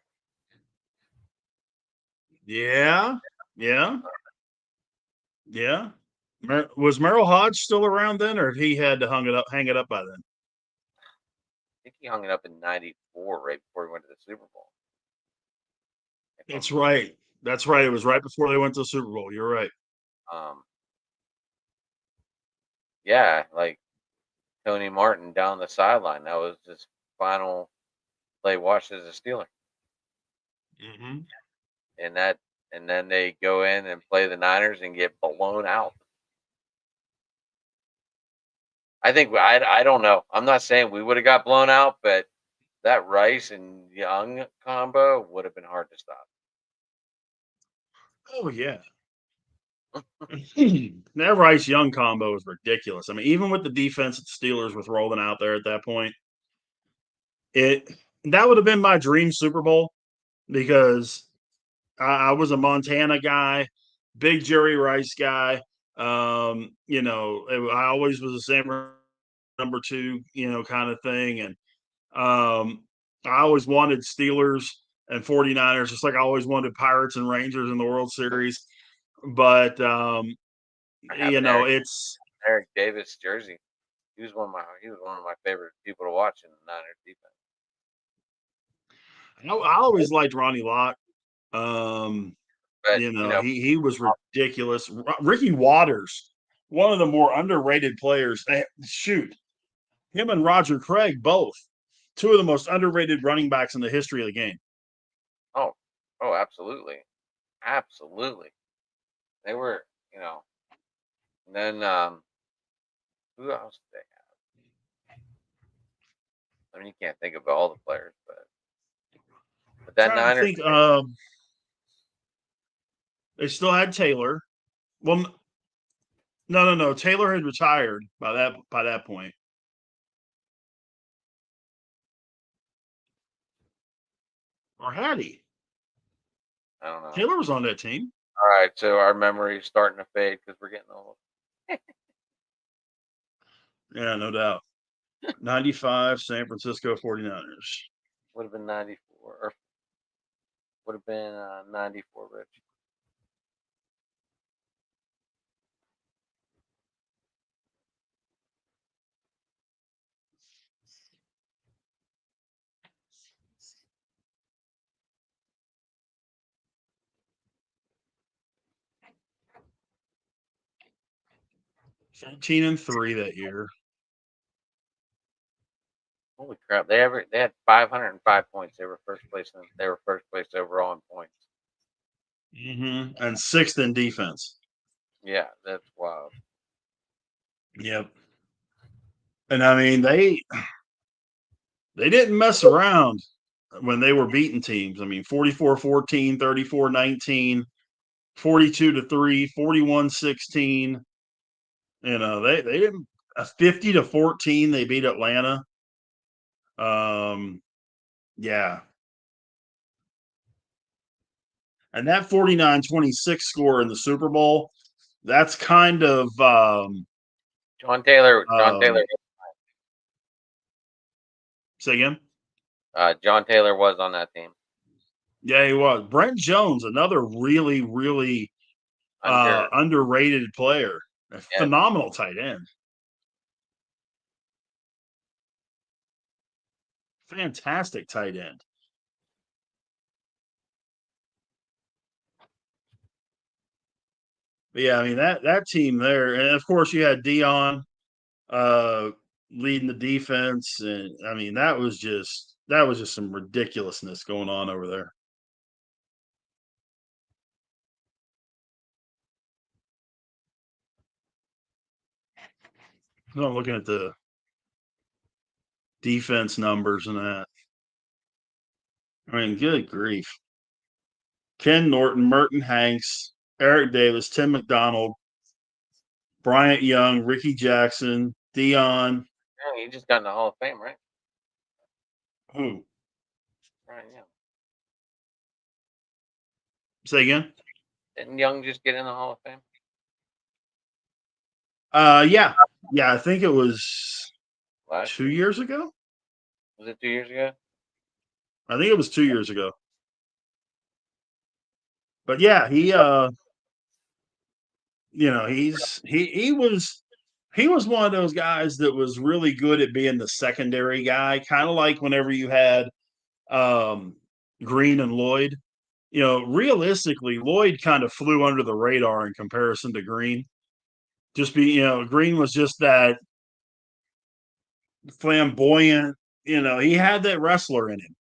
Yeah. Yeah. Yeah. Was Merrill Hodge still around then, or he had to hang it up by then? I think he hung it up in '94, right before he went to the Super Bowl. If That's I'm, right. That's right. It was right before they went to the Super Bowl. You're right. um, yeah, like Tony Martin down the sideline. That was his final play watched as a Steeler, Mm-hmm. and then they go in and play the Niners and get blown out. I don't know. I'm not saying we would have got blown out, but that Rice and Young combo would have been hard to stop. Oh yeah. That Rice Young combo is ridiculous. I mean, even with the defense that the Steelers was rolling out there at that point, it that would have been my dream Super Bowl because I was a Montana guy, big Jerry Rice guy. I always was the same number two, kind of thing. And I always wanted Steelers and 49ers, just like I always wanted Pirates and Rangers in the World Series. But, I have an Eric it's, Eric Davis jersey. He was one of my favorite people to watch in the Niners defense. I always liked Ronnie Lott. Um, But he was ridiculous. Ricky Waters, one of the more underrated players. Shoot, him and Roger Craig both two of the most underrated running backs in the history of the game. oh, oh, absolutely, absolutely. They were, and then who else did they have? I mean, you can't think of all the players, but that Trying to Niners think, they still had Taylor. Well, no. Taylor had retired by that point. Or had he? I don't know. Taylor was on that team. All right, so our memory is starting to fade because we're getting old. Yeah, no doubt. 95 San Francisco 49ers. Would have been '94, or would have been '94, Rich. 13-3 that year. Holy crap! They had 505 points. They were first place overall in points. And sixth in defense. Yeah, that's wild. Yep. And I mean they didn't mess around when they were beating teams. I mean 44-14, 34-19, 42-3, 41-16. You know, they didn't 50-14 they beat Atlanta. Yeah. And that 49-26 score in the Super Bowl, that's kind of John Taylor, say again. John Taylor was on that team. Yeah, he was. Brent Jones, another really, really Under underrated player. A yeah, phenomenal tight end. Fantastic tight end. But yeah, I mean that team there, and of course you had Dion uh, leading the defense, and I mean that was just some ridiculousness going on over there. So I'm looking at the defense numbers and that. I mean, good grief. Ken Norton, Merton Hanks, Eric Davis, Tim McDonald, Bryant Young, Ricky Jackson, Dion. yeah, he just got in the Hall of Fame, right? Who? Right, yeah. Say again? Didn't Young just get in the Hall of Fame Yeah. Yeah, I think it was last 2 year? years ago. Was it 2 years ago? I think it was 2 years ago. But yeah, he was one of those guys that was really good at being the secondary guy, kind of like whenever you had um, Green and Lloyd. You know, realistically, Lloyd kind of flew under the radar in comparison to Green. Green was just that flamboyant. He had that wrestler in him,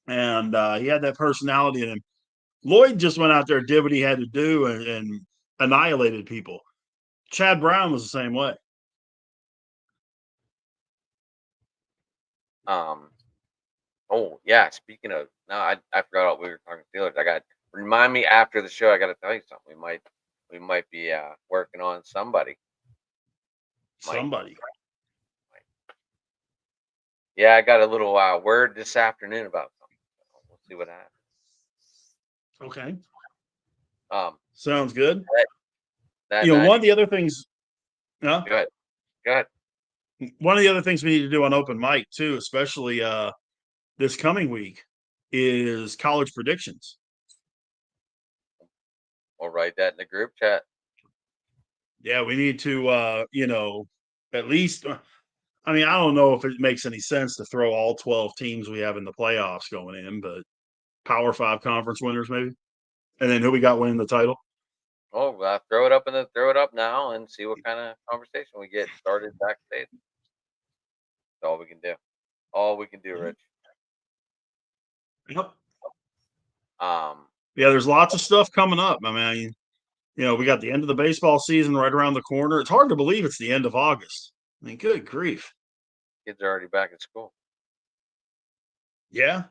and he had that personality in him. Lloyd just went out there, did what he had to do, and annihilated people. Chad Brown was the same way. Um. Oh yeah. Speaking of, no, I forgot we were talking Steelers. I got remind me after the show. I got to tell you something. We might be working on somebody. Might. Somebody. Yeah, I got a little word this afternoon about something. So we'll see what happens. Okay. Um. Sounds good. That that One night. of the other things, huh? Go ahead. Go ahead. One of the other things we need to do on open mic too, especially this coming week, is college predictions. We'll write that in the group chat. Yeah, we need to, at least. I mean, I don't know if it makes any sense to throw all 12 teams we have in the playoffs going in, but Power Five conference winners maybe, and then who we got winning the title. Oh, throw it up now and see what kind of conversation we get started backstage. That's all we can do. All we can do, Rich. Yep. Um, Yeah, there's lots of stuff coming up. I mean, we got the end of the baseball season right around the corner. It's hard to believe it's the end of August. I mean, good grief. kids are already back at school. Yeah.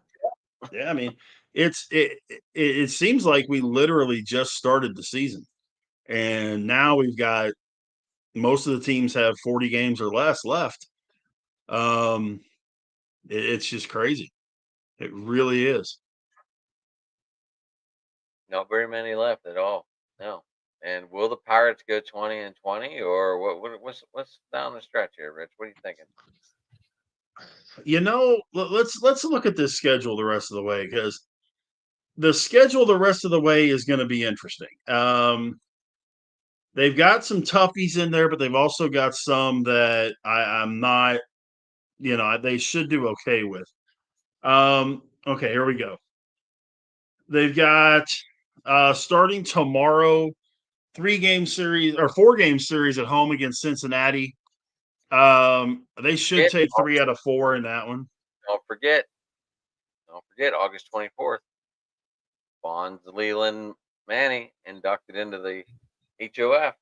Yeah. I mean, it seems like we literally just started the season. And now we've got most of the teams have 40 games or less left. Um, it's just crazy. It really is. Not very many left at all. No. And will the Pirates go 20-20 or what's down the stretch here, Rich? What are you thinking? Let's look at this schedule the rest of the way, because the schedule the rest of the way is going to be interesting. They've got some toughies in there, but they've also got some that I'm not, they should do okay with. Okay, here we go. They've got starting tomorrow, 3-game series or 4-game series at home against Cincinnati. They should Forget, take 3 out of 4 in that one. don't forget, don't forget, August 24th, Bonds Leland Manny inducted into the HOF,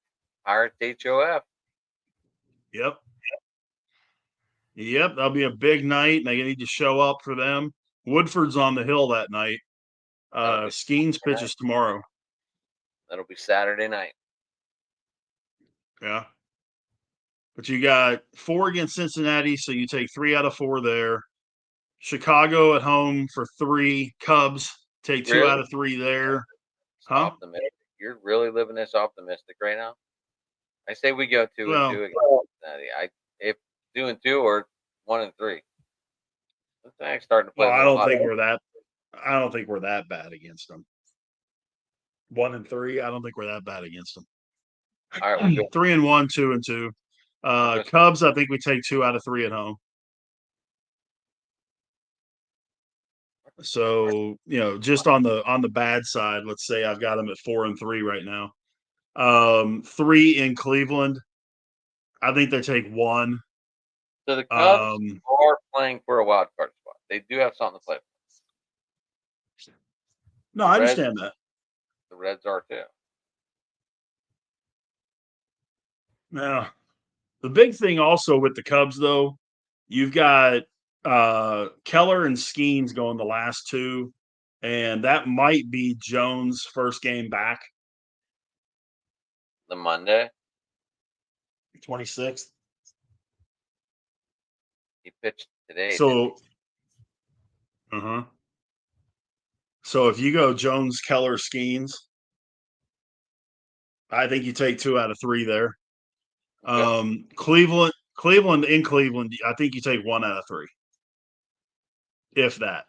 Pirates HOF. Yep. Yep, that'll be a big night, and they need to show up for them. Woodford's on the hill that night. That'll be Skeens Saturday night. pitches tomorrow. That'll be Saturday night. Yeah. But you got 4 against Cincinnati, so you take 3 out of 4 there. Chicago at home for 3. Cubs take 2 out Really of 3 there. Huh? optimistic. You're really living this optimistic right now. I say we go 2-2 Well, against Cincinnati. I if 2-2 or 1-3. Cincinnati's starting to play well, a I little don't hot. think we're that. I don't think we're that bad against them. 1-3. I don't think we're that bad against All right, we'll them. go. 3-1, 2-2. We'll go. Cubs, I think we take 2 out of 3 at home. So just on the bad side, let's say I've got them at 4-3 right now. 3 in Cleveland. I think they take 1. So the Cubs Um, are playing for a wild card spot. They do have something to play for. no, The I Reds, understand that. the Reds are too. Now, the big thing also with the Cubs, though, you've got Keller and Skeens going the last 2, and that might be Jones' first game back, The Monday 26th. he pitched today, didn't he? So, uh-huh. So if you go Jones, Keller, Skeens, I think you take 2 out of 3 there. Okay. Cleveland in Cleveland, I think you take 1 out of 3, if that.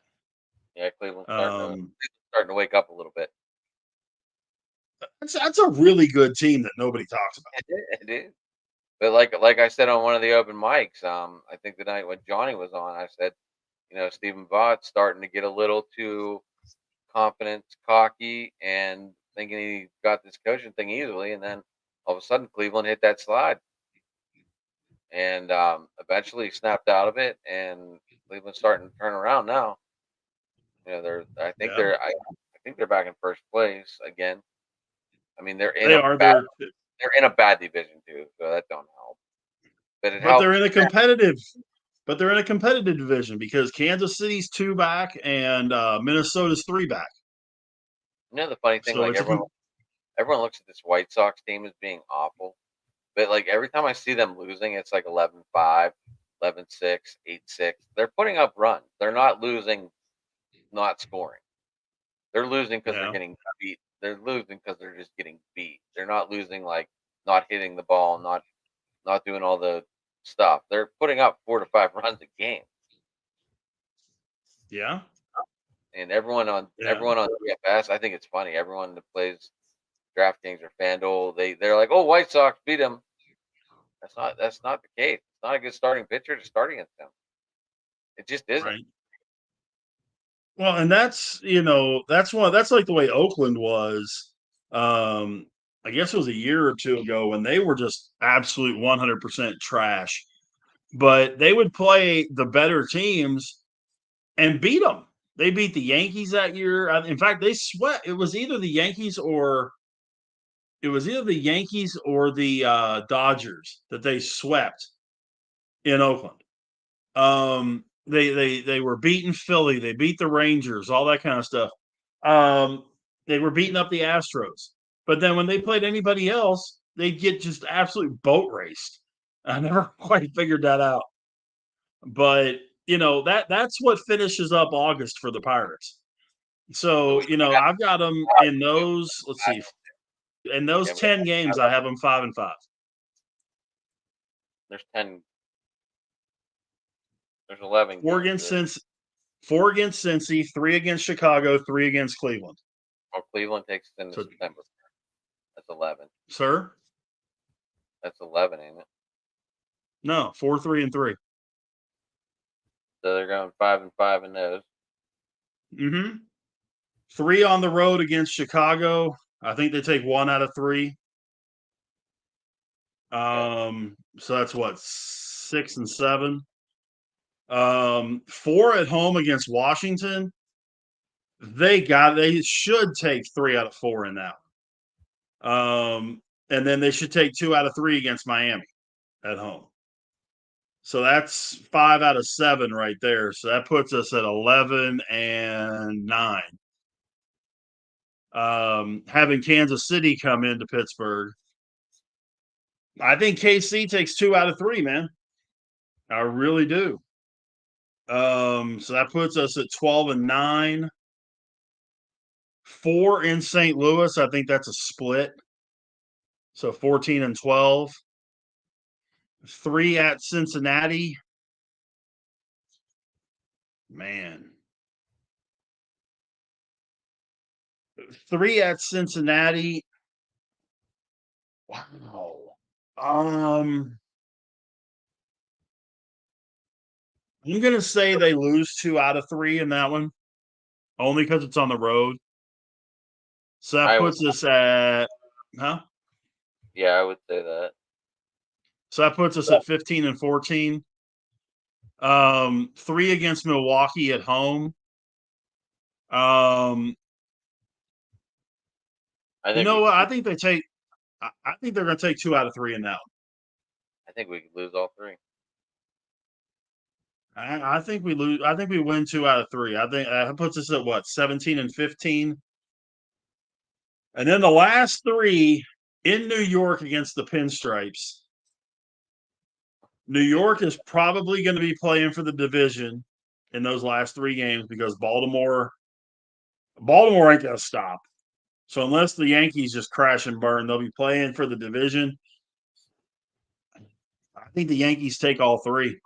Yeah, Cleveland's Um, starting to wake up a little bit. that's a really good team that nobody talks about. It is. But like I said on one of the open mics, I think the night when Johnny was on, I said, Stephen Vought's starting to get a little too confident, cocky, and thinking he got this coaching thing easily, and then all of a sudden Cleveland hit that slide, and eventually snapped out of it, and Cleveland's starting to turn around now. Yeah, I think they're back in first place again. I mean, they are. they're in a bad division too, so that don't help. But it But they're helps. in a competitive. But they're in a competitive division because Kansas City's 2 back and Minnesota's 3 back. The funny thing, So like it's a everyone looks at this White Sox team as being awful, but like every time I see them losing, it's like 11-5, 11-6, 8-6. They're putting up runs. They're not losing, not scoring. They're losing because they're yeah, getting beat. They're losing because they're just getting beat. They're not losing like not hitting the ball, not doing all the stuff. They're putting up 4 to 5 runs a game, yeah, and yeah, everyone on DFS. I think it's funny. Everyone that plays DraftKings or FanDuel, they're like, "Oh, White Sox beat them." That's not the case. It's not a good starting pitcher to start against them. It just isn't. right. Well, and that's like the way Oakland was. Um, I guess it was a year or 2 ago when they were just absolute 100% trash. But they would play the better teams and beat them. They beat the Yankees that year. In fact, they swept. It was either the Yankees or the Dodgers that they swept in Oakland. They were beating Philly. They beat the Rangers, all that kind of stuff. They were beating up the Astros. But then when they played anybody else, they'd get just absolute boat raced. I never quite figured that out. But that's what finishes up August for the Pirates. So So we I've got them in those. Let's see, in those yeah, 10 games, I have them 5-5. there's 10. There's 11 Four games. against Cincy, 4 against Cincy, 3 against Chicago, 3 against Cleveland. Cleveland takes it into So, September. That's 11. sir, That's 11, ain't it? no, 4, 3, and 3. So they're going 5-5 in those. Mm-hmm. 3 on the road against Chicago. I think they take 1 out of 3. Okay. So that's what 6 and 7. 4 at home against Washington. They should take 3 out of 4 in that one. And then they should take 2 out of 3 against Miami at home. So that's 5 out of 7 right there. So that puts us at 11 and 9. Having Kansas City come into Pittsburgh, I think KC takes 2 out of 3, man. I really do. So that puts us at 12 and 9. 4 in St. Louis. I think that's a split. So 14 and 12. 3 at Cincinnati. Man. 3 at Cincinnati. Wow. I'm gonna say they lose 2 out of 3 in that one, only because it's on the road. So that I would, puts us at, huh? yeah, I would say that. So that puts us at 15 and 14. 3 against Milwaukee at home. I You think know we what? could. I think they're going to take 2 out of 3 in that I think we could lose all 3. one. I think we lose. I think we win 2 out of 3. I think that puts us at what, 17 and 15. And then the last 3 in New York against the Pinstripes. New York is probably going to be playing for the division in those last 3 games because Baltimore ain't going to stop. So unless the Yankees just crash and burn, they'll be playing for the division. I think the Yankees take all 3.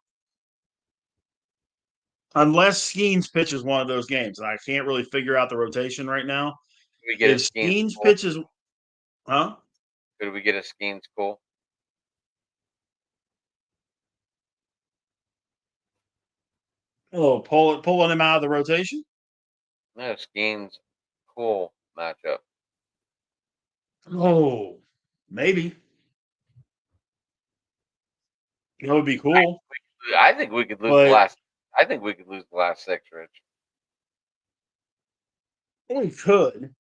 Unless Skeens pitches one of those games. And I can't really figure out the rotation right now. Could we get a If Skeens Skeens cool? pitches, huh? Could we get a Skeens cool? Oh, pulling him out of the rotation? No, Skeens cool matchup. Oh, maybe. That would be cool. I think we could lose the But last. I think we could lose the last 6, Rich. we could.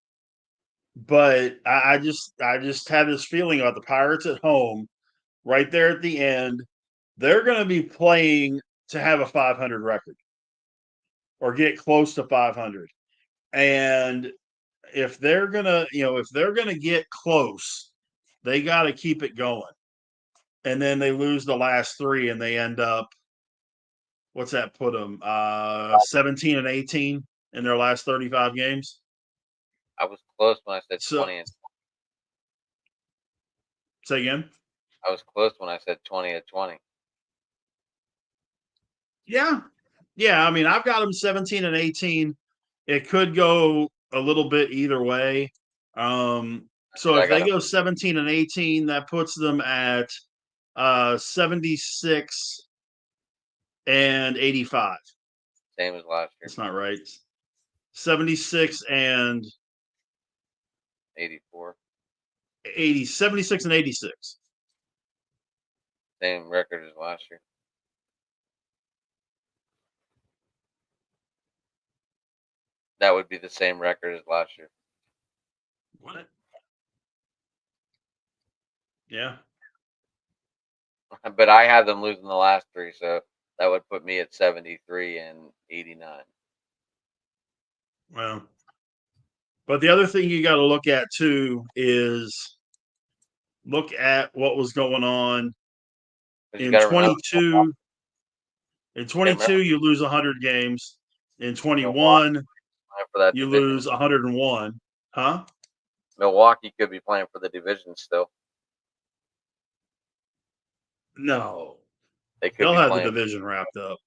But I just have this feeling about the Pirates at home, right there at the end. They're going to be playing to have a 500 record or get close to 500. And if they're gonna get close, they got to keep it going. And then they lose the last 3, and they end up, what's that put them? 17 and 18 in their last 35 games. I was close when I said So 20, and say again. I was close when I said 20 to 20. Yeah, yeah. I mean, I've got them 17 and 18. It could go a little bit either way. So I if got they them go 17 and 18, that puts them at 76 and 85. same as last year, That's not right. 76 and 84. 80, 76 and 86. Same record as last year. That would be the same record as last year. What? Yeah. But I have them losing the last 3, so that would put me at 73 and 89. Well, but the other thing you got to look at too is look at what was going on Because you in got to remember, 22. In you got to remember 22, you lose 100 games. In Milwaukee 21, playing for that you division. lose 101. Huh? Milwaukee could be playing for the division still. No. They could They'll be have the playing. division wrapped up.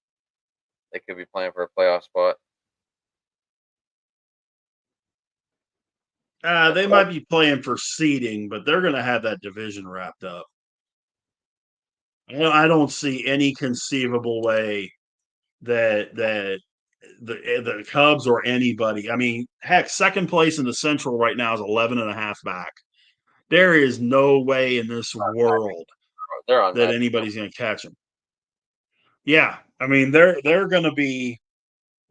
They could be playing for a playoff spot. They might be playing for seeding, but they're going to have that division wrapped up. I don't see any conceivable way that the Cubs or anybody. I mean, heck, second place in the Central right now is 11 and a half back. There is no way in this world They're that unmatched. anybody's going to catch them. Yeah, I mean they're going to be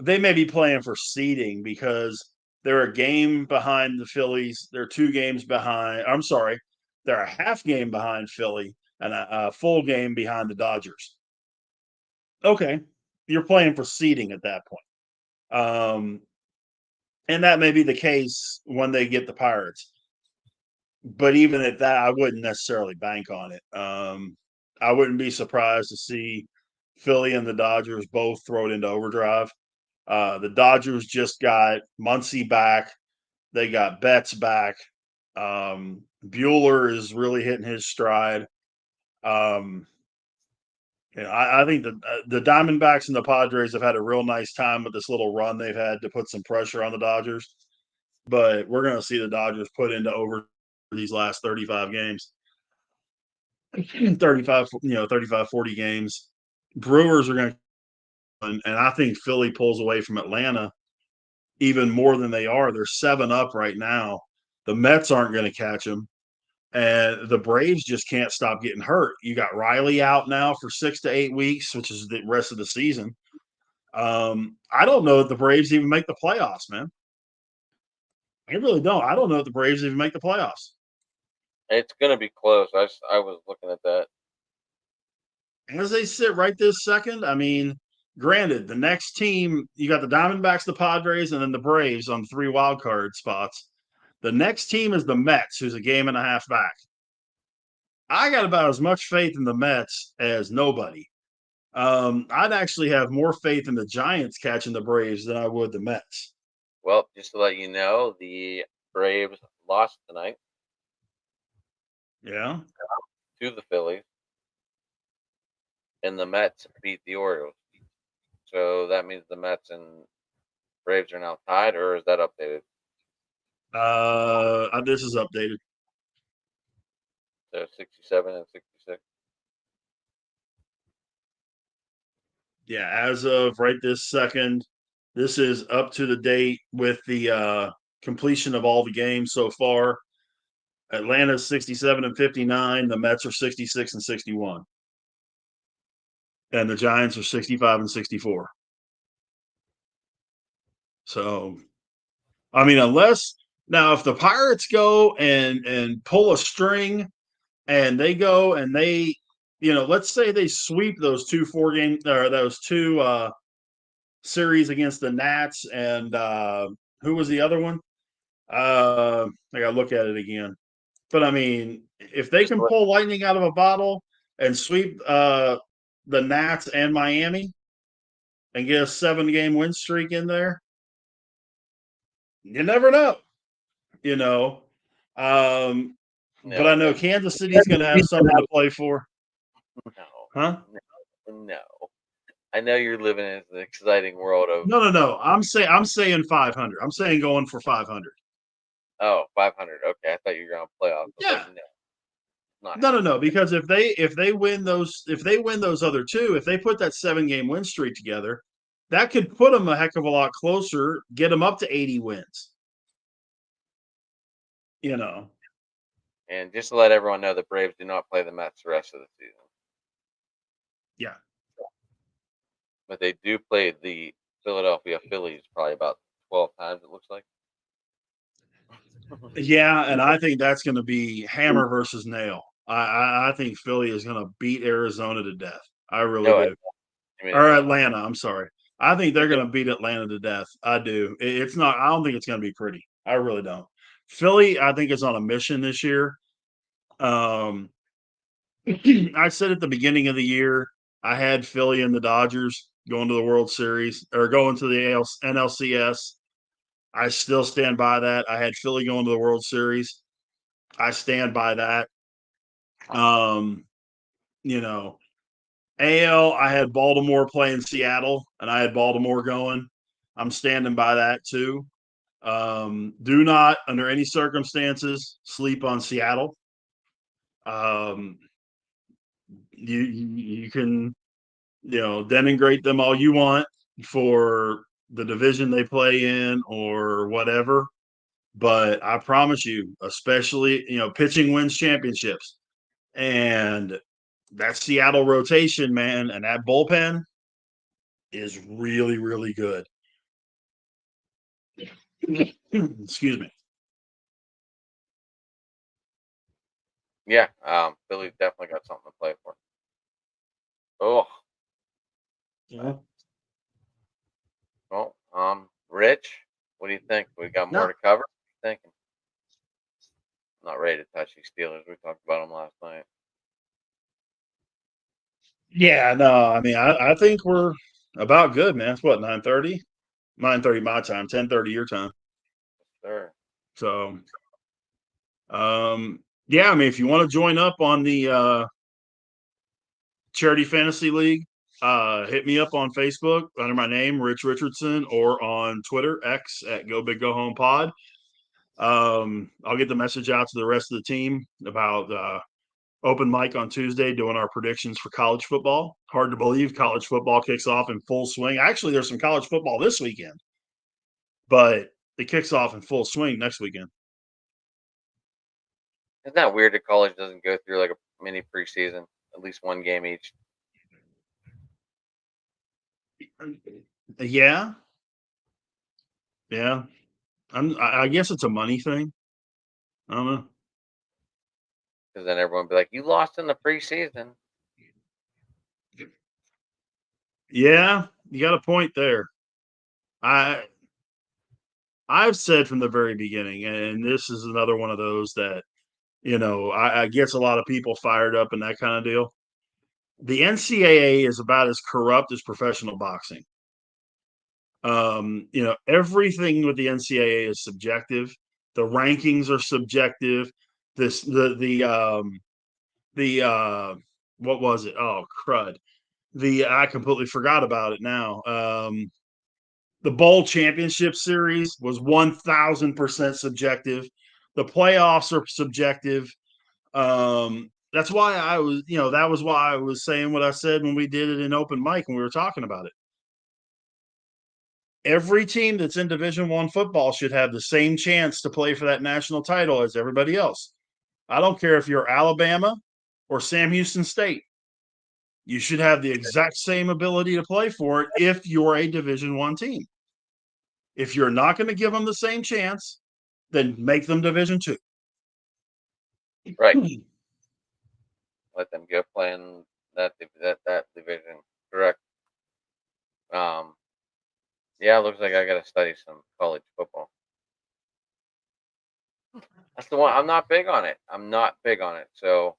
they may be playing for seeding because they're a game behind the Phillies. They're 2 games behind. I'm sorry, they're a half game behind Philly and a full game behind the Dodgers. Okay, you're playing for seeding at that point, and that may be the case when they get the Pirates. But even at that, I wouldn't necessarily bank on it. I wouldn't be surprised to see Philly and the Dodgers both throw it into overdrive. The Dodgers just got Muncy back. They got Betts back. Bueller is really hitting his stride. Um, I think the Diamondbacks and the Padres have had a real nice time with this little run they've had to put some pressure on the Dodgers. But we're going to see the Dodgers put into over these last 35 games. 35, 35, 40 games. Brewers are going to, and I think Philly pulls away from Atlanta even more than they are. They're 7 up right now. The Mets aren't going to catch them. And the Braves just can't stop getting hurt. You got Riley out now for 6 to 8 weeks, which is the rest of the season. I don't know if the Braves even make the playoffs, man. I really don't. I don't know if the Braves even make the playoffs. It's going to be close. I was looking at that. As they sit right this second, I mean, granted, the next team, you got the Diamondbacks, the Padres, and then the Braves on 3 wild card spots. The next team is the Mets, who's a game and a half back. I got about as much faith in the Mets as nobody. I'd actually have more faith in the Giants catching the Braves than I would the Mets. Well, just to let you know, the Braves lost tonight Yeah. to the Phillies, and the Mets beat the Orioles. So that means the Mets and Braves are now tied, or is that updated? This is updated. So 67 and 66. Yeah, as of right this second, this is up to the date with the completion of all the games so far. Atlanta's 67 and 59. The Mets are 66 and 61. And the Giants are 65 and 64. So, I mean, unless now if the Pirates go and pull a string and they go and they, let's say they sweep those 2 4 game or those 2 series against the Nats and who was the other one? I gotta look at it again. But I mean, if they Just can pull lightning out of a bottle and sweep the Nats and Miami and get a 7 game win streak in there, you never know. You know, but I no, know Kansas City's going to have something to play for, no, huh? no. I know you're living in the exciting world of No. I'm saying 500. I'm saying going for 500. 500. Okay, I thought you were on playoffs. I was like, Yeah. no, not No. happening. Because if they win those other 2, if they put that 7 game win streak together, that could put them a heck of a lot closer, get them up to 80 wins. You know, And just to let everyone know, the Braves do not play the Mets the rest of the season, yeah, but they do play the Philadelphia Phillies probably about 12 times. It looks like. yeah, and I think that's going to be hammer versus nail. I think Philly is going to beat Arizona to death. I really No, do. I mean Or Atlanta. Atlanta. I'm sorry. I think they're But going to beat Atlanta to death. I do. It's not. I don't think it's going to be pretty. I really don't. Philly, I think, is on a mission this year. Um, I said at the beginning of the year, I had Philly and the Dodgers going to the World Series or going to the NLCS. I still stand by that. I had Philly going to the World Series. I stand by that. Um, you know, AL, I had Baltimore playing Seattle, and I had Baltimore going. I'm standing by that too. Do not, under any circumstances, sleep on Seattle. Um, you can denigrate them all you want for the division they play in or whatever. But I promise you, especially pitching wins championships, and that Seattle rotation, man, and that bullpen is really, really good. Excuse me. Yeah, Philly's definitely got something to play for. Oh, Yeah. well, Rich, what do you think? We got more No. to cover? What are you thinking? I'm not ready to touch these Steelers. We talked about them last night. Yeah, no, I mean, I think we're about good, man. It's what, 9:30? 9:30 my time, 10:30 your time. Sure. So, yeah, I mean, if you want to join up on the Charity Fantasy League, hit me up on Facebook under my name, Rich Richardson, or on Twitter, X at Go Big Go Home Pod. I'll get the message out to the rest of the team about open mic on Tuesday doing our predictions for college football. Hard to believe college football kicks off in full swing. Actually, there's some college football this weekend, but it kicks off in full swing next weekend. Isn't that weird that college doesn't go through like a mini preseason, at least one game each? Yeah, yeah. I guess it's a money thing. I don't know. Because then everyone be like, "You lost in the preseason." Yeah, you got a point there. I I've said from the very beginning, and this is another one of those that I gets a lot of people fired up and that kind of deal. The NCAA is about as corrupt as professional boxing. Everything with the NCAA is subjective. The rankings are subjective. This the what was it? Oh crud! I completely forgot about it now. The bowl championship series was 1,000% subjective. The playoffs are subjective. That's why that was why I was saying what I said when we did it in open mic when we were talking about it. Every team that's in Division One football should have the same chance to play for that national title as everybody else. I don't care if you're Alabama or Sam Houston State. You should have the exact same ability to play for it if you're a Division One team. If you're not going to give them the same chance, then make them Division Two. Right. Let them go play in that division. Correct. Um, yeah, it looks like I got to study some college football. That's the one. I'm not big on it. I'm not big on it. So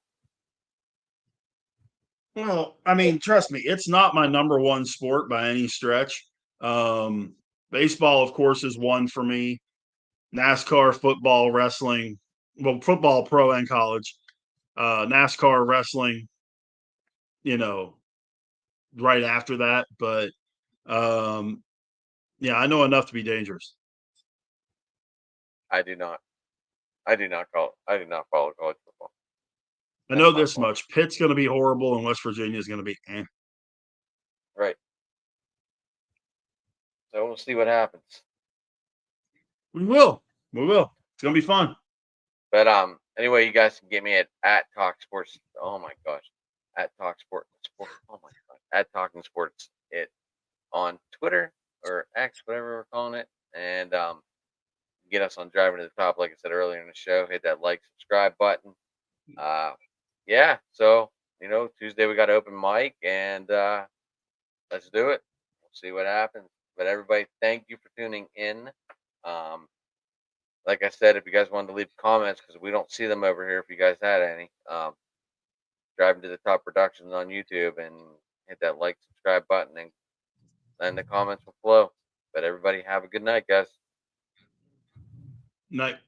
Well, I mean, trust me, it's not my number one sport by any stretch. Um, Baseball, of course, is one for me. NASCAR, football, wrestling, well, football, pro and college, NASCAR, wrestling, you know, right after that. But um, yeah, I know enough to be dangerous. I do not. I do not follow college football. I That's know my this fault. much. Pitt's going to be horrible, and West Virginia is going to be. Eh. Right. So we'll see what happens. We will. We will. It's going to be fun. But anyway, you guys can get me at Talk Sports. Oh my gosh, at Talk Sport. Oh my god, at Talking Sports. It on Twitter or X, whatever we're calling it, and get us on Driving to the Top. Like I said earlier in the show, hit that like, subscribe button. Uh, yeah. So Tuesday we got open mic, and let's do it. We'll see what happens. But everybody, thank you for tuning in. Um, like I said, if you guys wanted to leave comments, because we don't see them over here, if you guys had any, Driving to the Top Productions on YouTube and hit that like, subscribe button, and then the comments will flow. But everybody, have a good night, guys. Night.